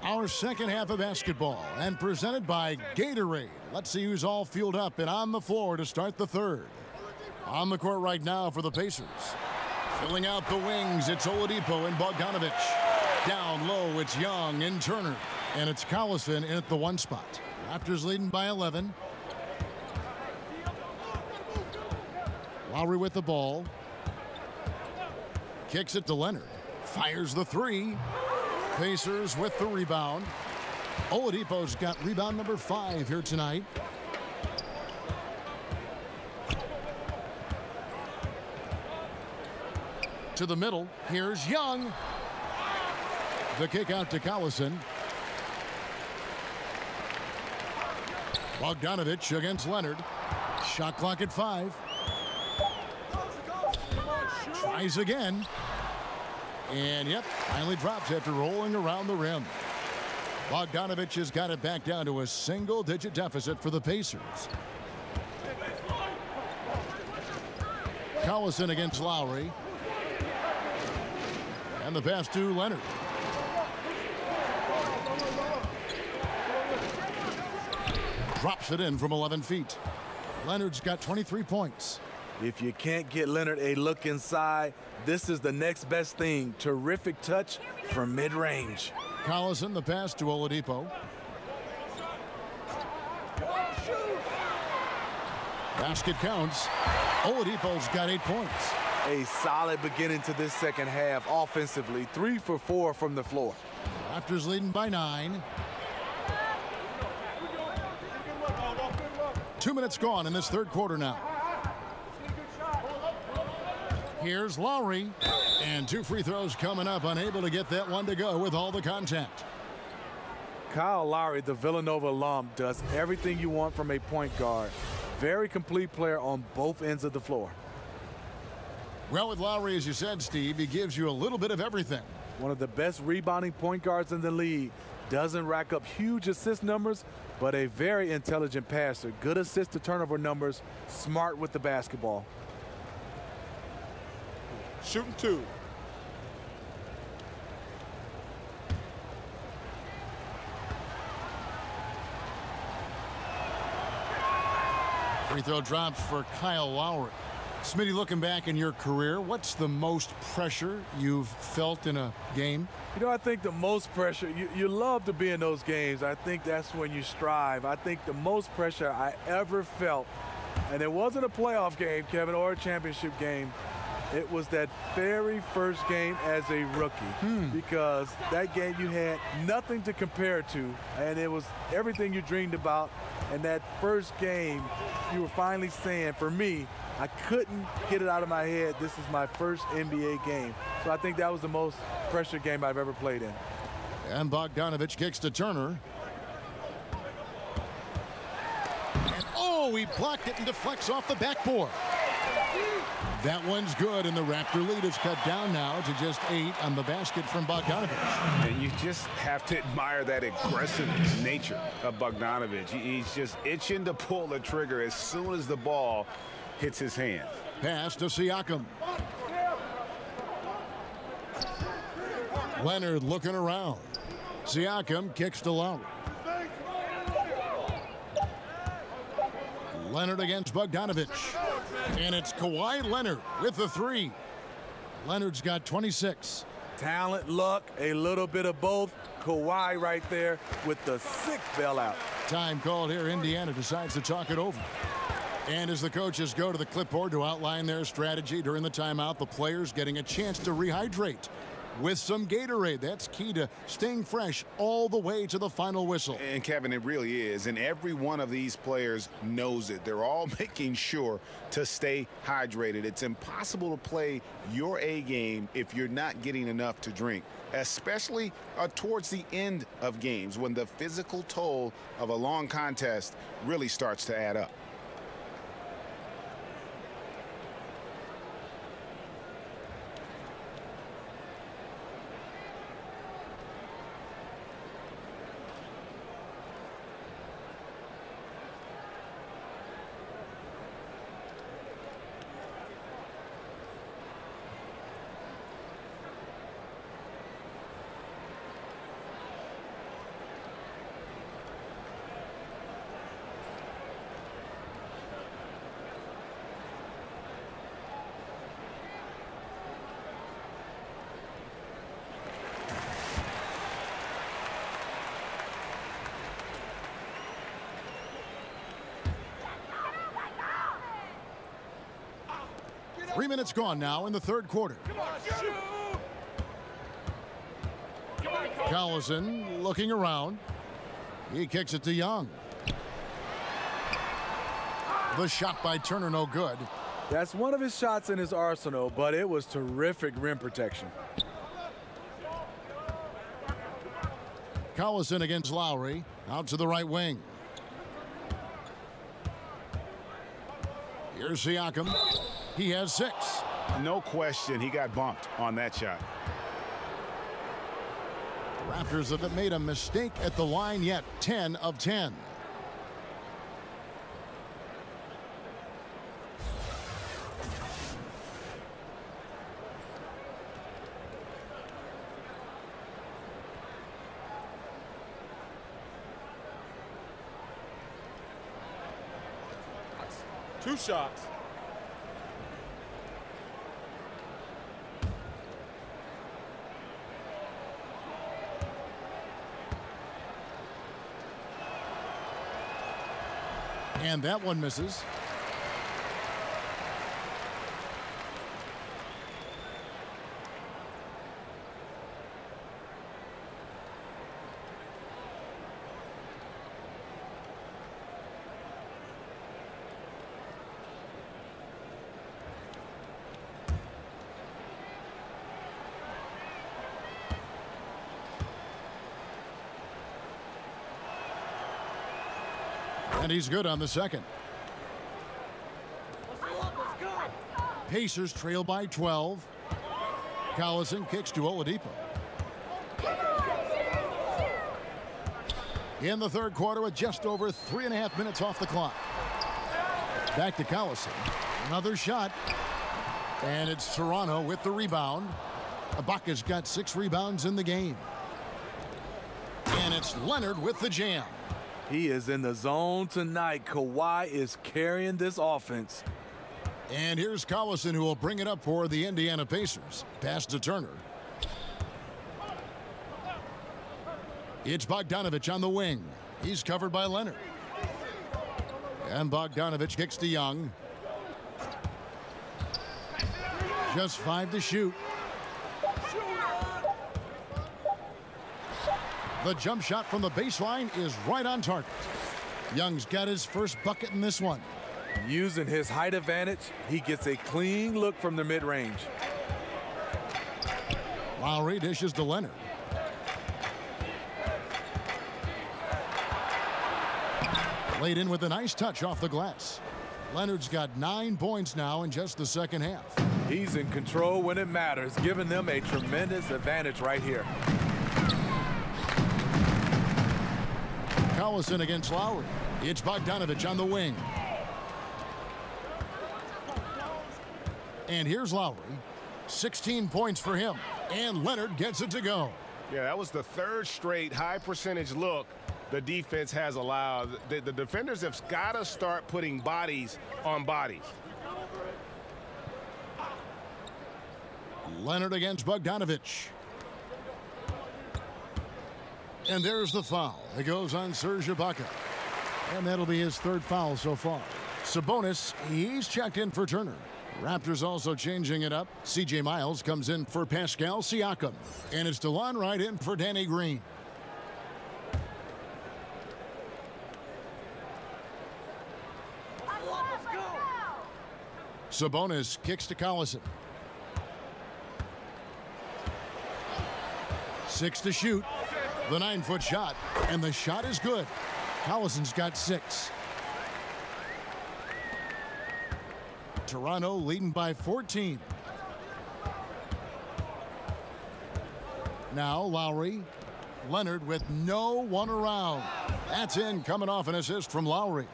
Our second half of basketball, and presented by Gatorade. Let's see who's all fueled up and on the floor to start the third. On the court right now for the Pacers. Filling out the wings, it's Oladipo and Bogdanovic. Down low, it's Young and Turner. And it's Collison in at the one spot. Raptors leading by 11. Lowry with the ball. Kicks it to Leonard. Fires the three. Pacers with the rebound. Oladipo's got rebound number 5 here tonight. To the middle. Here's Young. The kick out to Collison. Bogdanovic against Leonard. Shot clock at 5. Tries again. And yep, finally drops after rolling around the rim. Bogdanovic has got it back down to a single-digit deficit for the Pacers. Collison against Lowry. And the pass to Leonard. Drops it in from 11 feet. Leonard's got 23 points. If you can't get Leonard a look inside, this is the next best thing. Terrific touch from mid-range. Collison, the pass to Oladipo. Basket counts. Oladipo's got 8 points. A solid beginning to this second half offensively. 3 for 4 from the floor. Raptors leading by 9. 2 minutes gone in this third quarter now. Here's Lowry, and 2 free throws coming up, unable to get that one to go with all the contact. Kyle Lowry, the Villanova alum, does everything you want from a point guard. Very complete player on both ends of the floor. Well, with Lowry, as you said, Steve, he gives you a little bit of everything. One of the best rebounding point guards in the league. Doesn't rack up huge assist numbers, but a very intelligent passer. Good assist to turnover numbers, smart with the basketball. Shooting 2. Free throw drops for Kyle Lowry. Smitty, looking back in your career, what's the most pressure you've felt in a game? You know, I think the most pressure, you love to be in those games. I think that's when you strive. I think the most pressure I ever felt, and it wasn't a playoff game, Kevin, or a championship game. It was that very first game as a rookie, because that game you had nothing to compare to, and it was everything you dreamed about. And that first game, you were finally saying, for me, I couldn't get it out of my head. This is my first NBA game. So I think that was the most pressure game I've ever played in. And Bogdanovic kicks to Turner. And oh, he blocked it and deflects off the backboard. That one's good, and the Raptor lead is cut down now to just 8 on the basket from Bogdanovich. And you just have to admire that aggressive nature of Bogdanovich. He's just itching to pull the trigger as soon as the ball hits his hand. Pass to Siakam. Leonard looking around. Siakam kicks to Lowry. Leonard against Bogdanovich. And it's Kawhi Leonard with the 3. Leonard's got 26. Talent, luck, a little bit of both. Kawhi right there with the 6th bailout. Time called here. Indiana decides to talk it over. And as the coaches go to the clipboard to outline their strategy during the timeout, the players getting a chance to rehydrate with some Gatorade. That's key to staying fresh all the way to the final whistle. And Kevin, it really is. And every one of these players knows it. They're all making sure to stay hydrated. It's impossible to play your A game if you're not getting enough to drink, especially towards the end of games when the physical toll of a long contest really starts to add up. Three minutes gone now in the third quarter. Collison looking around. He kicks it to Young. The shot by Turner no good. That's one of his shots in his arsenal, but it was terrific rim protection. Collison against Lowry. Out to the right wing. Here's Siakam. He has 6. No question he got bumped on that shot. The Raptors haven't made a mistake at the line yet. 10 of 10. Two shots. And that one misses. And he's good on the second. Pacers trail by 12. Collison kicks to Oladipo. In the third quarter with just over 3.5 minutes off the clock. Back to Collison. Another shot. And it's Toronto with the rebound. Ibaka's got 6 rebounds in the game. And it's Leonard with the jam. He is in the zone tonight. Kawhi is carrying this offense. And here's Collison, who will bring it up for the Indiana Pacers. Pass to Turner. It's Bogdanovich on the wing. He's covered by Leonard. And Bogdanovich kicks to Young. Just 5 to shoot. The jump shot from the baseline is right on target. Young's got his first bucket in this one. Using his height advantage, he gets a clean look from the mid-range. Lowry dishes to Leonard. Laid in with a nice touch off the glass. Leonard's got 9 points now in just the second half. He's in control when it matters, giving them a tremendous advantage right here. Collison against Lowry. It's Bogdanovich on the wing. And here's Lowry. 16 points for him. And Leonard gets it to go. Yeah, that was the third straight high percentage look the defense has allowed. The defenders have got to start putting bodies on bodies. Leonard against Bogdanovich. And there's the foul. It goes on Serge Ibaka. And that'll be his third foul so far. Sabonis, he's checked in for Turner. Raptors also changing it up. C.J. Miles comes in for Pascal Siakam. And it's DeLon Wright in for Danny Green. Sabonis kicks to Collison. 6 to shoot. The 9-foot shot. And the shot is good. Collison's got 6. Toronto leading by 14. Now Lowry. Leonard with no one around. That's in, coming off an assist from Lowry.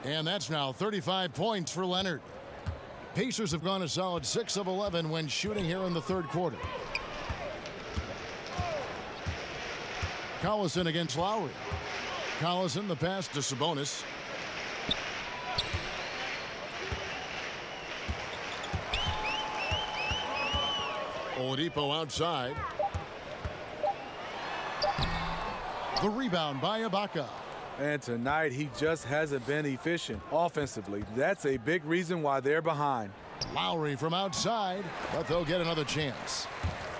And that's now 35 points for Leonard. Pacers have gone a solid 6 of 11 when shooting here in the third quarter. Collison against Lowry. Collison, the pass to Sabonis. Oladipo outside. The rebound by Ibaka. And tonight he just hasn't been efficient offensively. That's a big reason why they're behind. Lowry from outside, but they'll get another chance.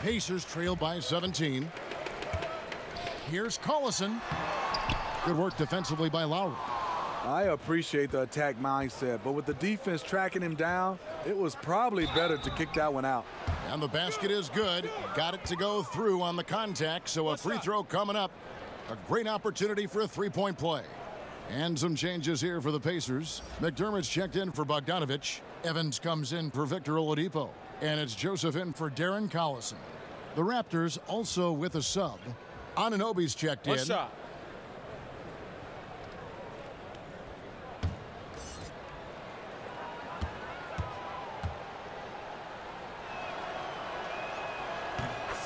Pacers trail by 17. Here's Collison. Good work defensively by Lowry. I appreciate the attack mindset, but with the defense tracking him down, it was probably better to kick that one out. And the basket is good. Got it to go through on the contact, so a free throw coming up. A great opportunity for a three-point play. And some changes here for the Pacers. McDermott's checked in for Bogdanovich. Evans comes in for Victor Oladipo. And it's Joseph in for Darren Collison. The Raptors also with a sub. Anunoby's checked in. One shot.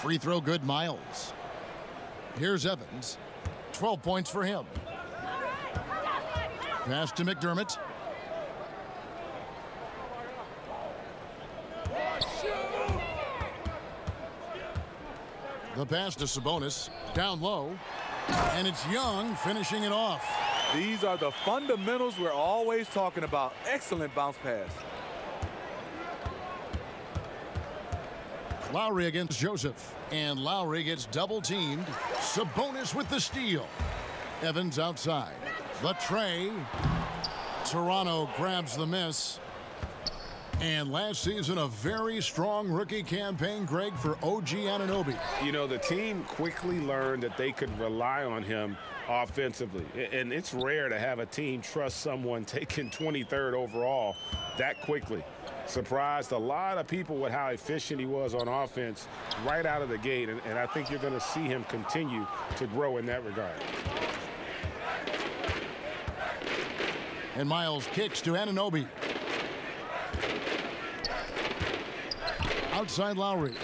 Free throw good, Miles. Here's Evans. 12 points for him. Pass to McDermott. The pass to Sabonis. Down low. And it's Young finishing it off. These are the fundamentals we're always talking about. Excellent bounce pass. Lowry against Joseph. And Lowry gets double teamed. Sabonis with the steal. Evans outside. The tray. Toronto grabs the miss. And last season, a very strong rookie campaign, Greg, for OG Anunoby. You know, the team quickly learned that they could rely on him offensively. And it's rare to have a team trust someone taken 23rd overall that quickly. Surprised a lot of people with how efficient he was on offense right out of the gate. And I think you're going to see him continue to grow in that regard. And Miles kicks to Anunoby. Outside Lowry.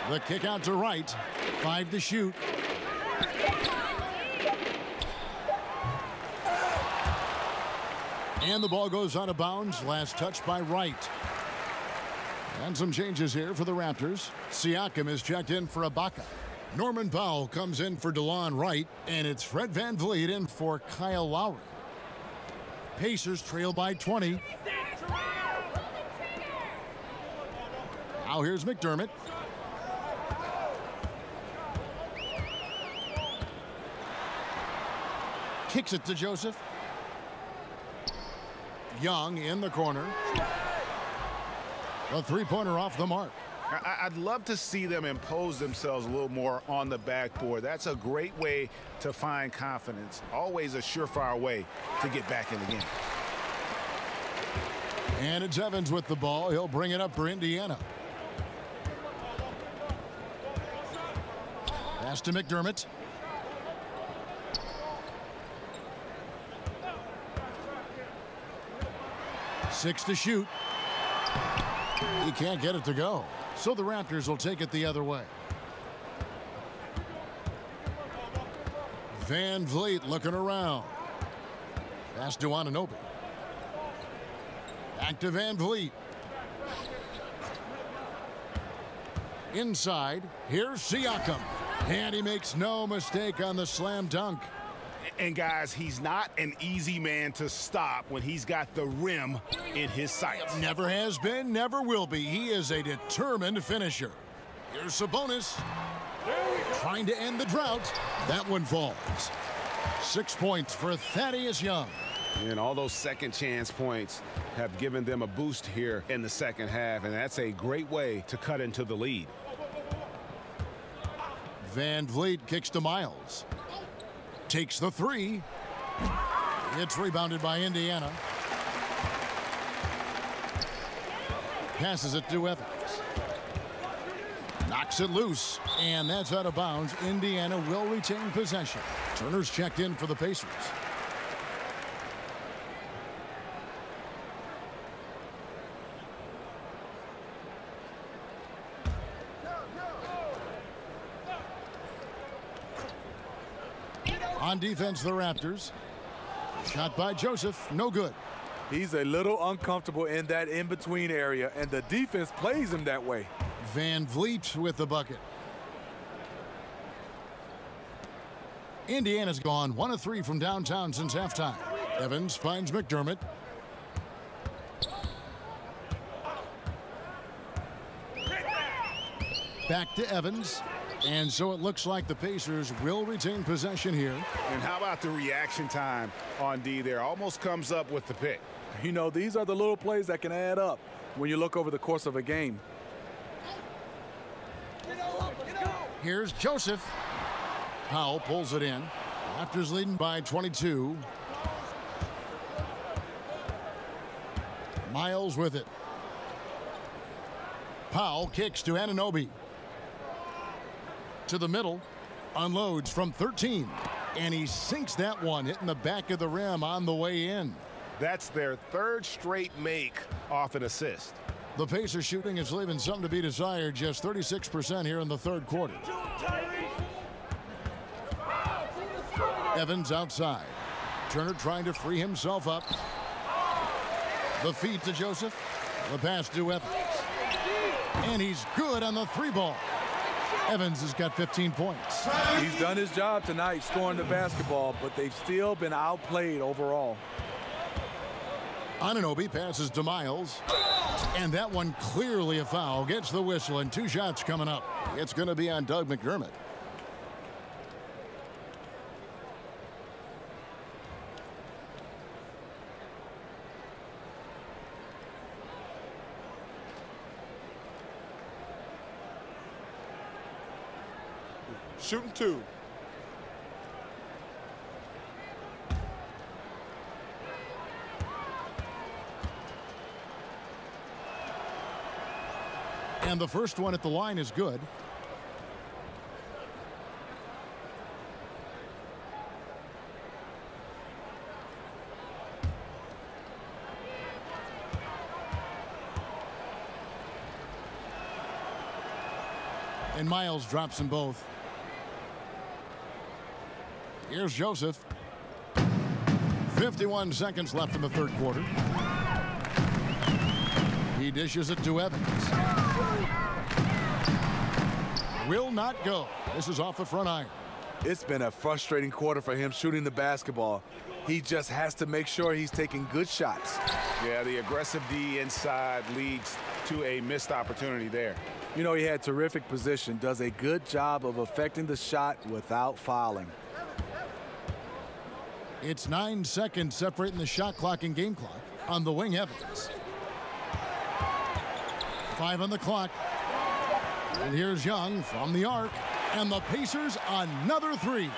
The kick out to Wright. 5 to shoot. And the ball goes out of bounds. Last touch by Wright. And some changes here for the Raptors. Siakam is checked in for Ibaka. Norman Powell comes in for DeLon Wright. And it's Fred VanVleet in for Kyle Lowry. Pacers trail by 20. Now here's McDermott. Kicks it to Joseph. Young in the corner. A three-pointer off the mark. I'd love to see them impose themselves a little more on the backboard. That's a great way to find confidence. Always a surefire way to get back in the game. And it's Evans with the ball. He'll bring it up for Indiana. Pass to McDermott. Six to shoot. He can't get it to go. So the Raptors will take it the other way. Van Vliet looking around. Pass to Anunoby. Back to Van Vliet. Inside, here's Siakam. And he makes no mistake on the slam dunk. And guys, he's not an easy man to stop when he's got the rim in his sights. Never has been, never will be. He is a determined finisher. Here's Sabonis. Trying to end the drought. That one falls. 6 points for Thaddeus Young. And all those second chance points have given them a boost here in the second half, and that's a great way to cut into the lead. Van Vliet kicks to Miles. Takes the three. It's rebounded by Indiana. Passes it to Evans. Knocks it loose, and that's out of bounds. Indiana will retain possession. Turner's checked in for the Pacers. On defense, the Raptors. Shot by Joseph, no good. He's a little uncomfortable in that in-between area, and the defense plays him that way. Van Vliet with the bucket. Indiana's gone 1 of 3 from downtown since halftime. Evans finds McDermott. Back to Evans. And so it looks like the Pacers will retain possession here. And how about the reaction time on D there? Almost comes up with the pick. You know, these are the little plays that can add up when you look over the course of a game. Here's Joseph. Powell pulls it in. Raptors leading by 22. Miles with it. Powell kicks to Anunoby. To the middle, unloads from 13, and he sinks that one, hitting the back of the rim on the way in. That's their third straight make off an assist. The Pacers shooting is leaving something to be desired, just 36% here in the third quarter. Evans outside. Turner trying to free himself up. The feed to Joseph. The pass to Evans. And he's good on the three ball. Evans has got 15 points. He's done his job tonight scoring the basketball, but they've still been outplayed overall. Anunoby passes to Miles. And that one clearly a foul. Gets the whistle, and 2 shots coming up. It's going to be on Doug McDermott. Shooting 2. And the first one at the line is good. And Miles drops them both. Here's Joseph. 51 seconds left in the third quarter. He dishes it to Evans. Will not go. This is off the front iron. It's been a frustrating quarter for him shooting the basketball. He just has to make sure he's taking good shots. Yeah, the aggressive D inside leads to a missed opportunity there. You know, he had terrific position, does a good job of affecting the shot without fouling. It's 9 seconds separating the shot clock and game clock. On the wing, Evans. 5 on the clock. And here's Young from the arc. And the Pacers another three.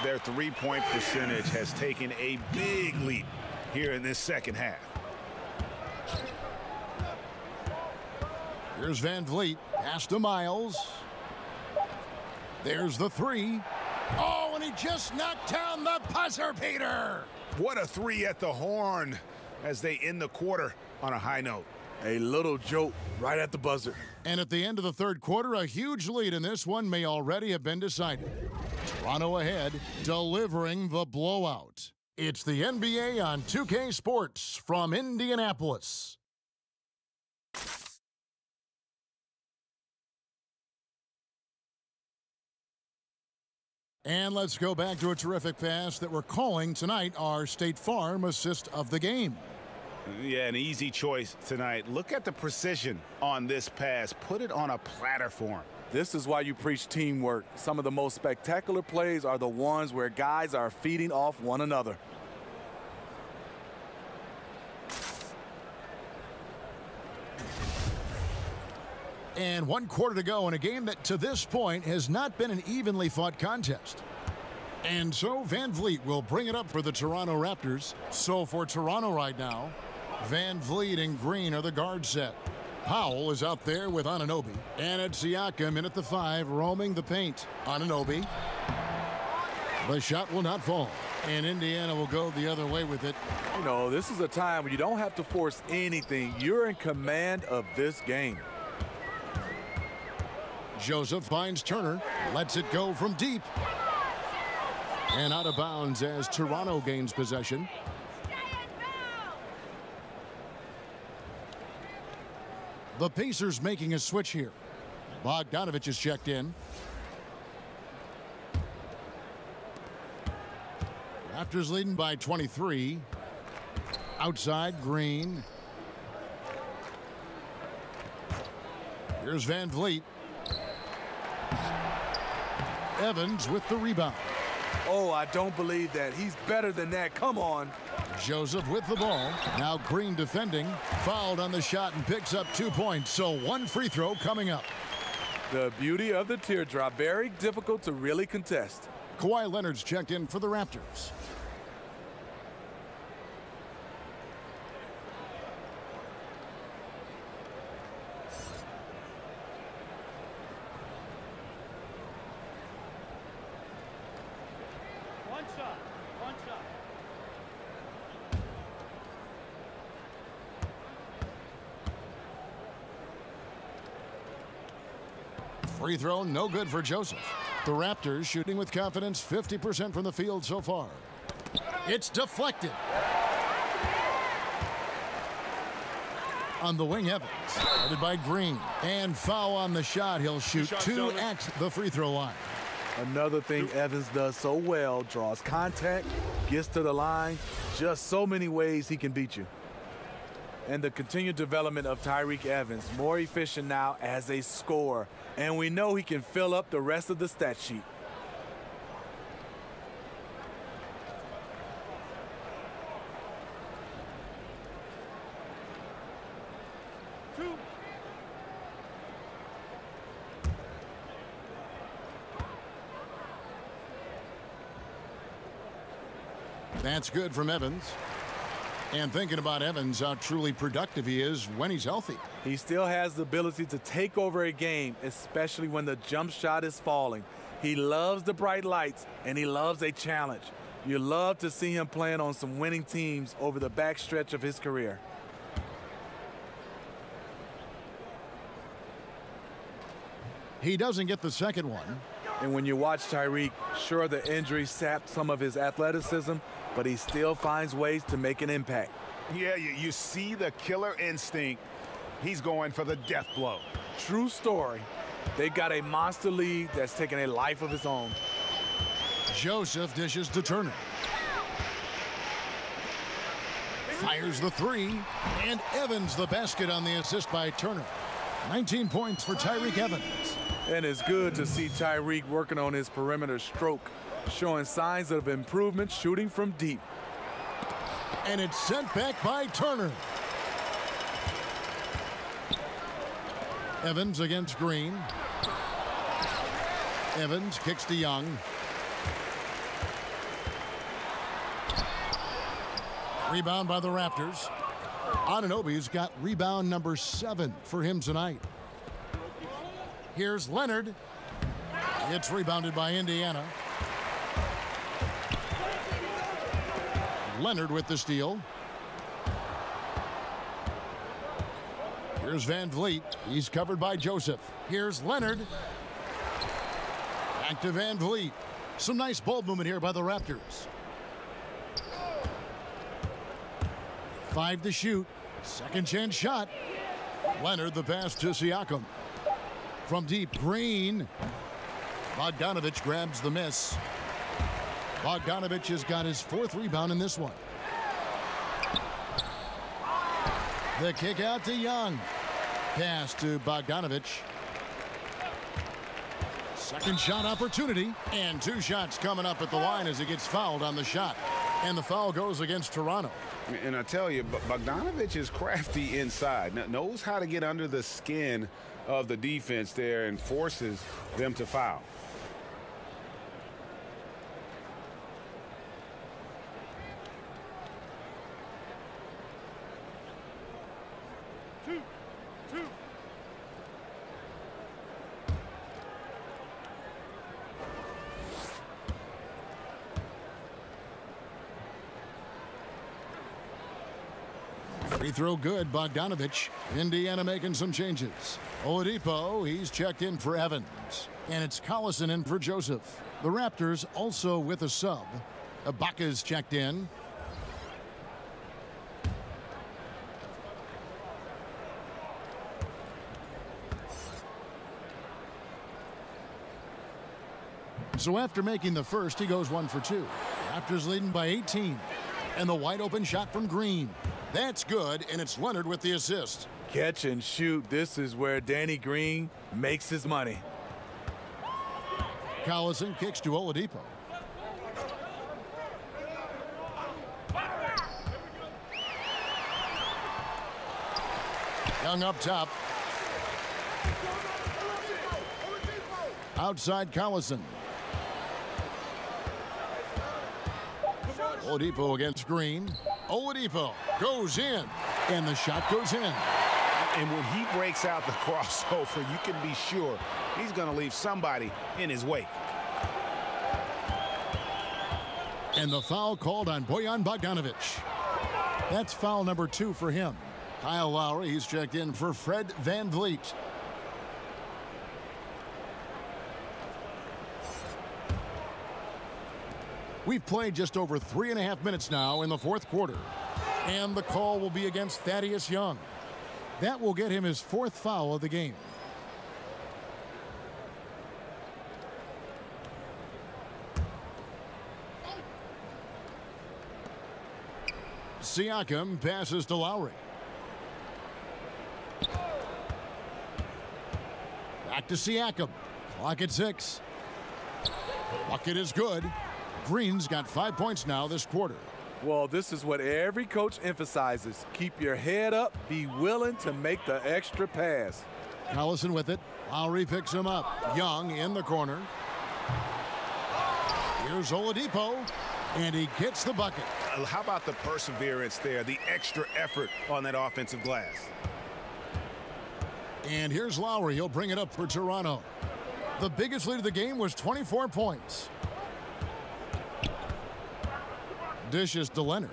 Their three-point percentage has taken a big leap here in this second half. Here's Van Vliet. Pass to Miles. There's the three. Oh, and he just knocked down the buzzer beater. What a three at the horn as they end the quarter on a high note. A little joke right at the buzzer. And at the end of the third quarter, a huge lead in this one may already have been decided. Toronto ahead, delivering the blowout. It's the NBA on 2K Sports from Indianapolis. And let's go back to a terrific pass that we're calling tonight our State Farm assist of the game. Yeah, an easy choice tonight. Look at the precision on this pass. Put it on a platter for him. This is why you preach teamwork. Some of the most spectacular plays are the ones where guys are feeding off one another. And 1 quarter to go in a game that to this point has not been an evenly fought contest. And so Van Vliet will bring it up for the Toronto Raptors. So for Toronto right now, Van Vliet and Green are the guard set. Powell is out there with Anunoby. And it's Siakam in at the 5, roaming the paint. Anunoby. The shot will not fall. And Indiana will go the other way with it. You know, this is a time when you don't have to force anything. You're in command of this game. Joseph finds Turner, lets it go from deep. And out of bounds as Toronto gains possession. The Pacers making a switch here. Bogdanovich is checked in. Raptors leading by 23. Outside, Green. Here's Van Vliet. Evans with the rebound. Oh, I don't believe that. He's better than that. Come on. Joseph with the ball. Now Green defending. Fouled on the shot and picks up 2 points. So 1 free throw coming up. The beauty of the teardrop. Very difficult to really contest. Kawhi Leonard's checked in for the Raptors. Free throw, no good for Joseph. The Raptors shooting with confidence, 50% from the field so far. It's deflected. On the wing, Evans. Guarded by Green. And foul on the shot. He'll shoot 2 at the free throw line. Another thing Evans does so well, draws contact, gets to the line. Just so many ways he can beat you. And the continued development of Tyreke Evans, more efficient now as a scorer. And we know he can fill up the rest of the stat sheet. That's good from Evans. And thinking about Evans, how truly productive he is when he's healthy. He still has the ability to take over a game, especially when the jump shot is falling. He loves the bright lights, and he loves a challenge. You love to see him playing on some winning teams over the backstretch of his career. He doesn't get the second one. And when you watch Tyreke, sure, the injury sapped some of his athleticism, but he still finds ways to make an impact. Yeah, you see the killer instinct. He's going for the death blow. True story. They got a monster lead that's taking a life of its own. Joseph dishes to Turner. Fires the 3, and Evans the basket on the assist by Turner. 19 points for Tyreke Evans. And it's good to see Tyreke working on his perimeter stroke, showing signs of improvement shooting from deep. And it's sent back by Turner. Evans against Green. Evans kicks to Young. Rebound by the Raptors. Anunoby's got rebound number 7 for him tonight. Here's Leonard. It's rebounded by Indiana. Leonard with the steal. Here's Van Vliet. He's covered by Joseph. Here's Leonard. Back to Van Vliet. Some nice ball movement here by the Raptors. 5 to shoot. Second chance shot. Leonard the pass to Siakam. From deep, Green. Bogdanovich grabs the miss. Bogdanovich has got his 4th rebound in this one. The kick out to Young. Pass to Bogdanovich. Second shot opportunity. And 2 shots coming up at the line as he gets fouled on the shot. And the foul goes against Toronto. And I tell you, Bogdanovich is crafty inside. Knows how to get under the skin of the defense there and forces them to foul. Free throw good, Bogdanovich. Indiana making some changes. Oladipo, he's checked in for Evans. And it's Collison in for Joseph. The Raptors also with a sub. Ibaka's checked in. So after making the first, he goes 1 for 2. Raptors leading by 18. And the wide open shot from Green. That's good, and it's Leonard with the assist. Catch and shoot. This is where Danny Green makes his money. Collison kicks to Oladipo. Young up top. Outside Collison. Oladipo against Green. Oladipo goes in, and the shot goes in. And when he breaks out the crossover, you can be sure he's going to leave somebody in his wake. And the foul called on Bojan Bogdanovich. That's foul number 2 for him. Kyle Lowry, he's checked in for Fred Van Vliet. We've played just over 3.5 minutes now in the 4th quarter. And the call will be against Thaddeus Young. That will get him his 4th foul of the game. Siakam passes to Lowry. Back to Siakam. Clock at 6. Bucket is good. Green's got 5 points now this quarter. Well, this is what every coach emphasizes. Keep your head up. Be willing to make the extra pass. Collison with it. Lowry picks him up. Young in the corner. Here's Oladipo, and he gets the bucket. How about the perseverance there, the extra effort on that offensive glass? And here's Lowry. He'll bring it up for Toronto. The biggest lead of the game was 24 points. Dishes to Leonard.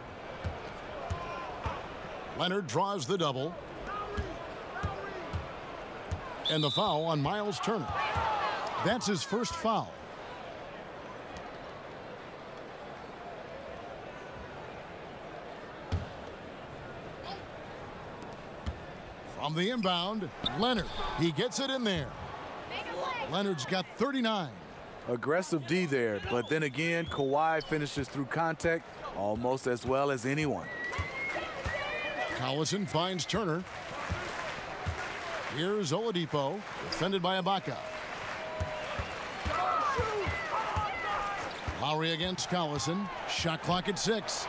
Leonard draws the double. And the foul on Miles Turner. That's his first foul. From the inbound, Leonard. He gets it in there. Leonard's got 39. Aggressive D there, but then again, Kawhi finishes through contact almost as well as anyone. Collison finds Turner. Here's Oladipo, defended by Ibaka. Lowry against Collison. Shot clock at 6.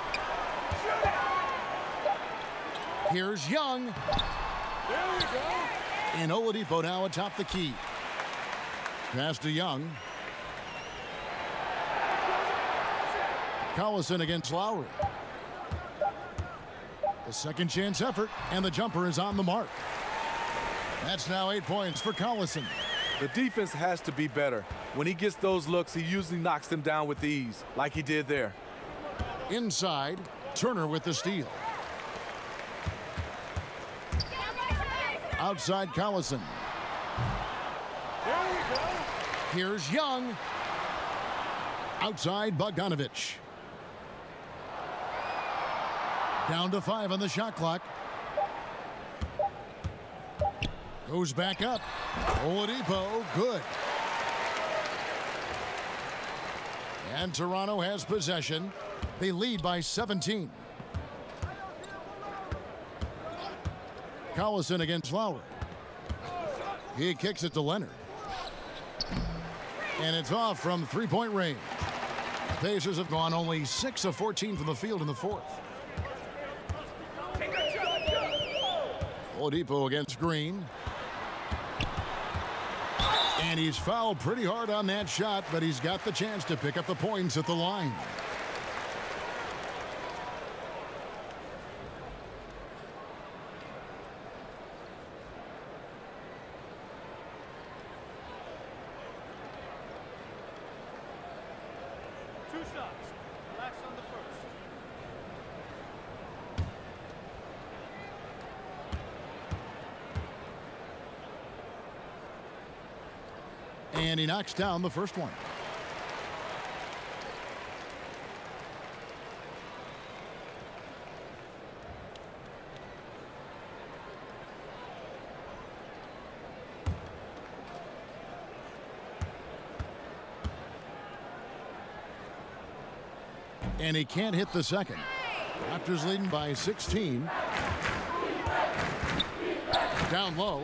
Here's Young. There we go. And Oladipo now atop the key. Pass to Young. Collison against Lowry. The second chance effort, and the jumper is on the mark. That's now 8 points for Collison. The defense has to be better. When he gets those looks, he usually knocks them down with ease, like he did there. Inside, Turner with the steal. Outside Collison. Here's Young. Outside Bogdanovich. Down to 5 on the shot clock. Goes back up. Oladipo, good. And Toronto has possession. They lead by 17. Collison against Lowry. He kicks it to Leonard. And it's off from three-point range. The Pacers have gone only 6 of 14 from the field in the fourth. Oladipo against Green. And he's fouled pretty hard on that shot, but he's got the chance to pick up the points at the line. And he knocks down the first one. And he can't hit the second. Raptors leading by 16. Down low.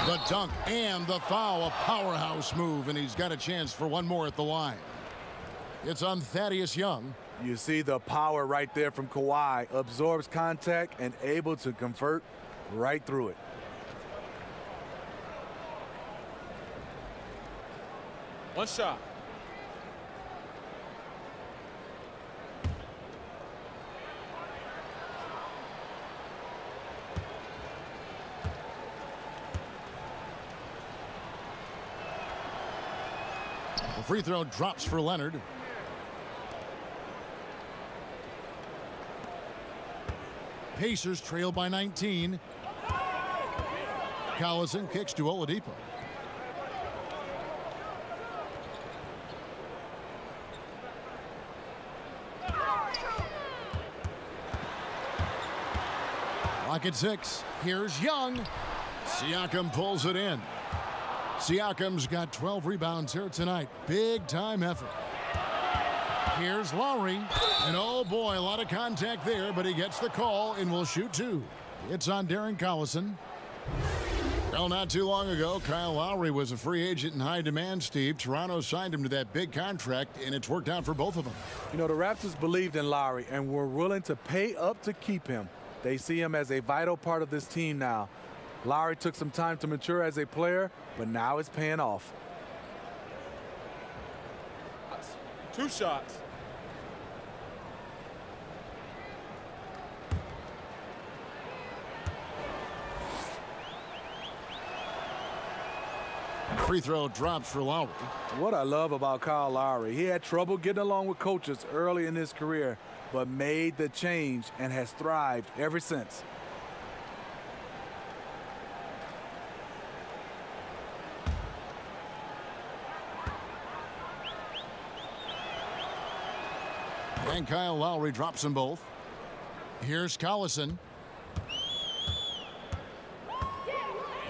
The dunk and the foul, a powerhouse move, and he's got a chance for one more at the line. It's on Thaddeus Young. You see the power right there from Kawhi. Absorbs contact and able to convert right through it. One shot. The free throw drops for Leonard. Pacers trail by 19. Collison kicks to Oladipo. Clock at 6. Here's Young. Siakam pulls it in. Siakam's got 12 rebounds here tonight. Big time effort. Here's Lowry. And oh boy, a lot of contact there, but he gets the call and will shoot two. It's on Darren Collison. Well, not too long ago, Kyle Lowry was a free agent in high demand, Steve. Toronto signed him to that big contract, and it's worked out for both of them. You know, the Raptors believed in Lowry and were willing to pay up to keep him. They see him as a vital part of this team now. Lowry took some time to mature as a player, but now it's paying off. 2 shots. Free throw drops for Lowry. What I love about Kyle Lowry, he had trouble getting along with coaches early in his career, but made the change and has thrived ever since. And Kyle Lowry drops them both. Here's Collison.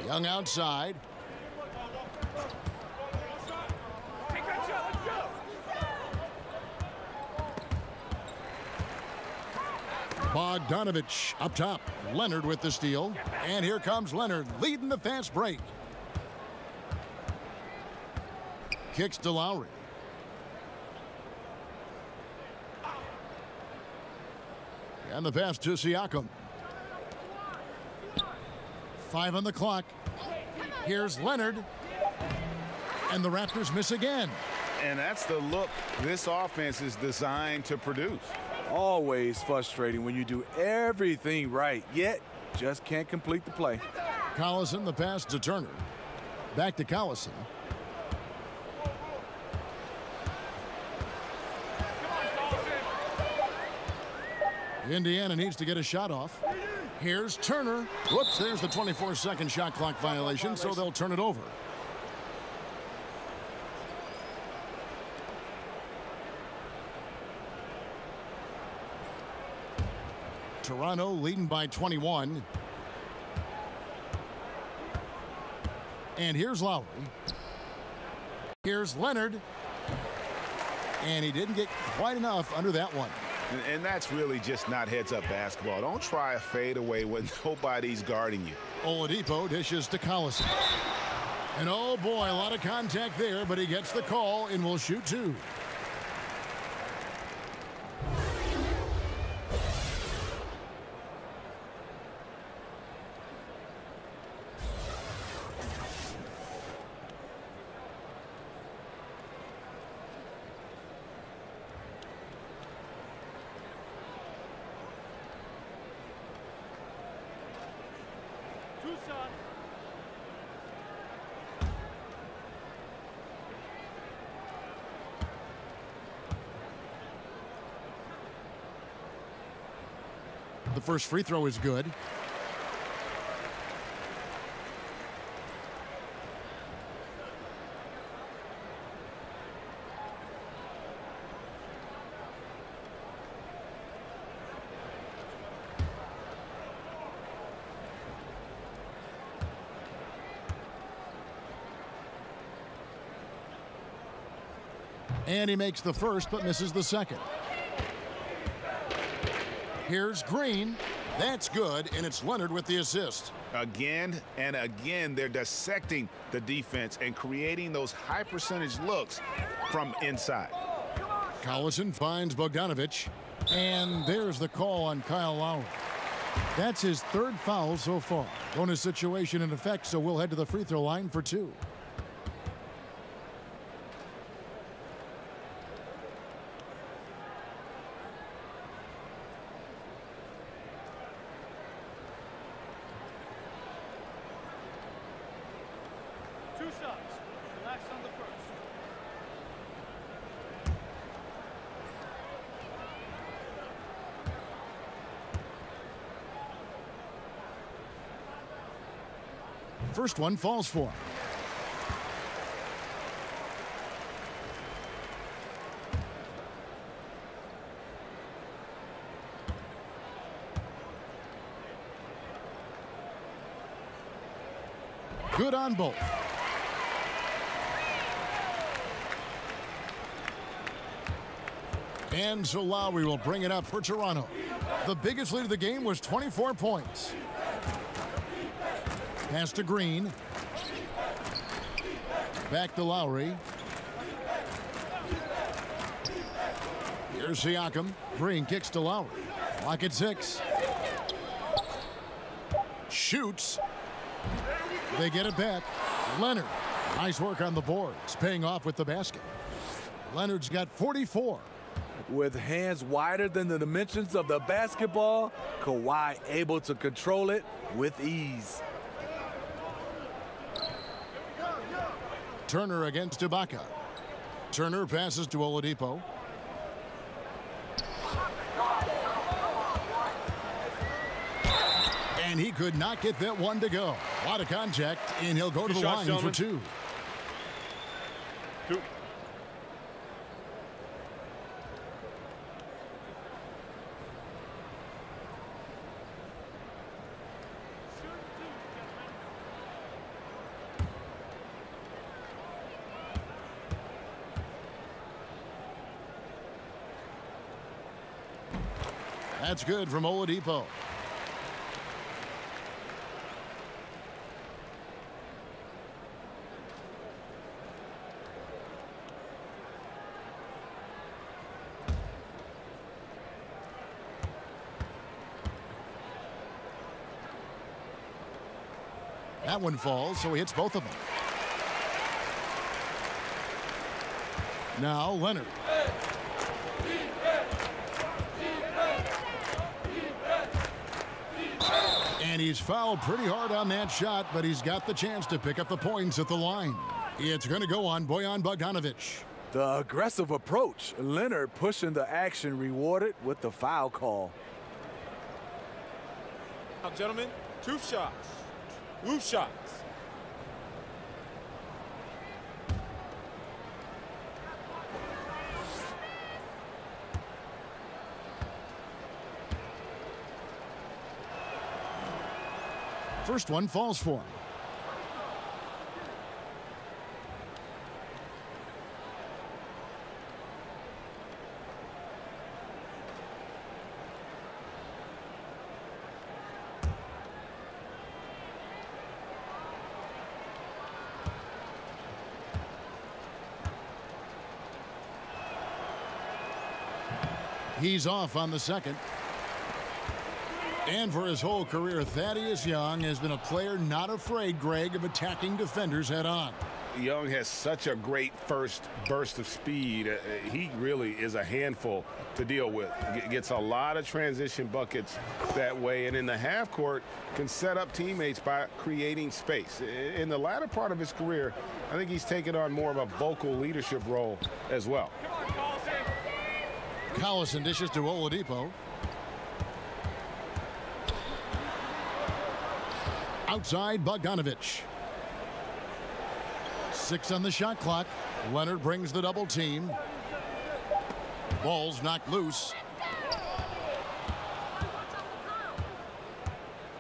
Young outside. Bogdanovich up top. Leonard with the steal. And here comes Leonard leading the fast break. Kicks to Lowry. And the pass to Siakam. 5 on the clock. Here's Leonard. And the Raptors miss again. And that's the look this offense is designed to produce. Always frustrating when you do everything right, yet just can't complete the play. Collison, the pass to Turner. Back to Collison. Indiana needs to get a shot off. Here's Turner. Whoops, there's the 24-second shot clock violation, so they'll turn it over. Toronto leading by 21. And here's Lowry. Here's Leonard. And he didn't get quite enough under that one. And that's really just not heads-up basketball. Don't try a fadeaway when nobody's guarding you. Oladipo dishes to Collison. And oh boy, a lot of contact there, but he gets the call and will shoot two. The first free throw is good. And he makes the first but misses the second. Here's Green. That's good, and it's Leonard with the assist. Again and again, they're dissecting the defense and creating those high-percentage looks from inside. Collison finds Bogdanovich, and there's the call on Kyle Lowry. That's his third foul so far. Bonus situation in effect, so we'll head to the free throw line for two. First one falls for him. Good on both. And so Lowry will bring it up for Toronto. The biggest lead of the game was 24 points. Pass to Green. Back to Lowry. Here's Siakam. Green kicks to Lowry. Lock at 6. Shoots. They get it back. Leonard. Nice work on the boards. Paying off with the basket. Leonard's got 44. With hands wider than the dimensions of the basketball, Kawhi able to control it with ease. Turner against Ibaka. Turner passes to Oladipo. And he could not get that one to go. A lot of contact, and he'll go to the line for two. That's good from Oladipo. That one falls, so he hits both of them. Now Leonard. And he's fouled pretty hard on that shot, but he's got the chance to pick up the points at the line. It's going to go on Bojan Bogdanovic. The aggressive approach. Leonard pushing the action, rewarded with the foul call. Now, gentlemen, 2 shots. 2 shots. First one falls for him. He's off on the second. And for his whole career, Thaddeus Young has been a player not afraid, Greg, of attacking defenders head on. Young has such a great first burst of speed. He really is a handful to deal with. Gets a lot of transition buckets that way, and in the half court can set up teammates by creating space. In the latter part of his career, I think he's taken on more of a vocal leadership role as well. Collison dishes to Oladipo. Outside Bogdanovic. 6 on the shot clock. Leonard brings the double team. Ball's knocked loose.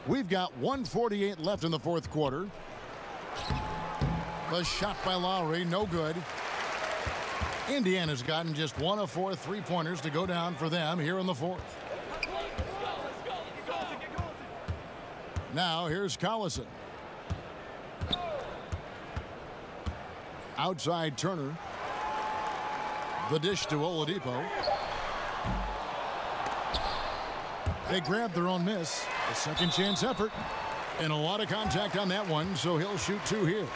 We've got 1:48 left in the fourth quarter. The shot by Lowry, no good. Indiana's gotten just 1 of 4 3-pointers to go down for them here in the fourth. Now here's Collison. Outside Turner. The dish to Oladipo. They grab their own miss. A second chance effort. And a lot of contact on that one, so he'll shoot 2 here.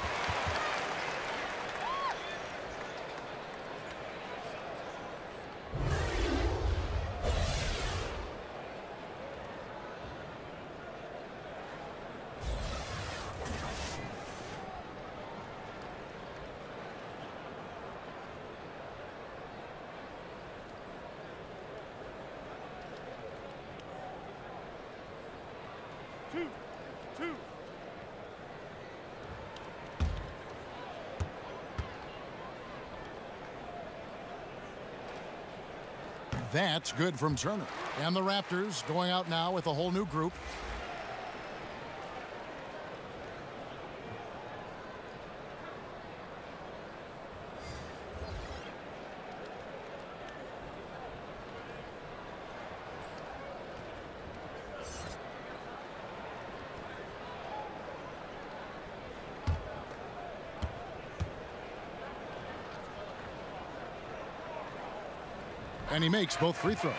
That's good from Turner. And the Raptors going out now with a whole new group. And he makes both free throws.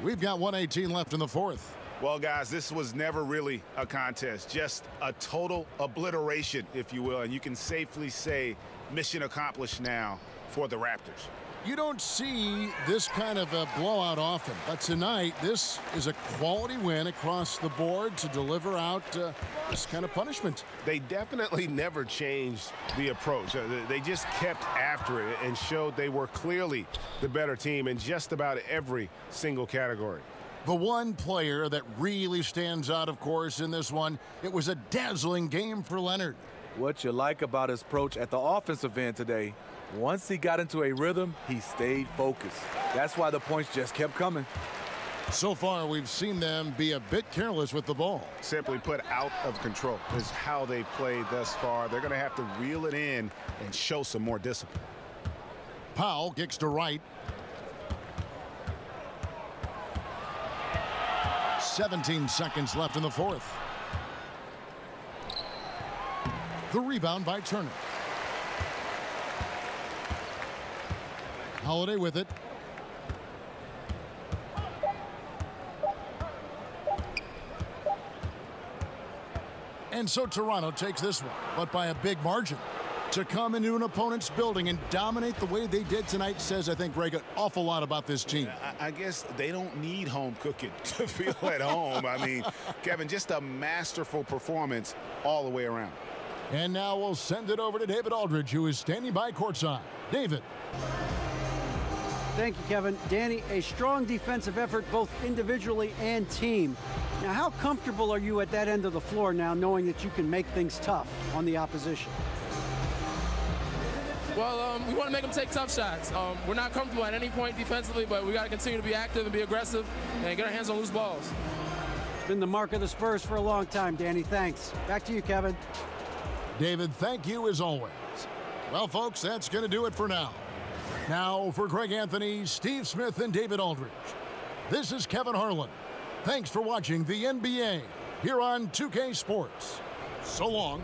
We've got 1:18 left in the fourth. Well, guys, this was never really a contest, just a total obliteration, if you will. And you can safely say mission accomplished now for the Raptors. You don't see this kind of a blowout often, but tonight this is a quality win across the board to deliver out this kind of punishment. They definitely never changed the approach. They just kept after it and showed they were clearly the better team in just about every single category. The one player that really stands out, of course, in this one, it was a dazzling game for Leonard. What you like about his approach at the offensive end today, once he got into a rhythm, he stayed focused. That's why the points just kept coming. So far, we've seen them be a bit careless with the ball. Simply put, out of control is how they've played thus far. They're going to have to reel it in and show some more discipline. Powell kicks to right. 17 seconds left in the fourth. The rebound by Turner. Holiday with it. And so Toronto takes this one, but by a big margin. To come into an opponent's building and dominate the way they did tonight says, I think, Greg, an awful lot about this team. I guess they don't need home cooking to feel at home. I mean, Kevin, just a masterful performance all the way around. And now we'll send it over to David Aldridge, who is standing by courtside. David. Thank you, Kevin. Danny, a strong defensive effort both individually and team. Now, how comfortable are you at that end of the floor now, knowing that you can make things tough on the opposition? Well, we want to make them take tough shots. We're not comfortable at any point defensively, but we got to continue to be active and be aggressive and get our hands on loose balls. It's been the mark of the Spurs for a long time, Danny. Thanks. Back to you, Kevin. David, thank you as always. Well, folks, that's going to do it for now. Now, for Greg Anthony, Steve Smith, and David Aldridge, this is Kevin Harlan. Thanks for watching the NBA here on 2K Sports. So long.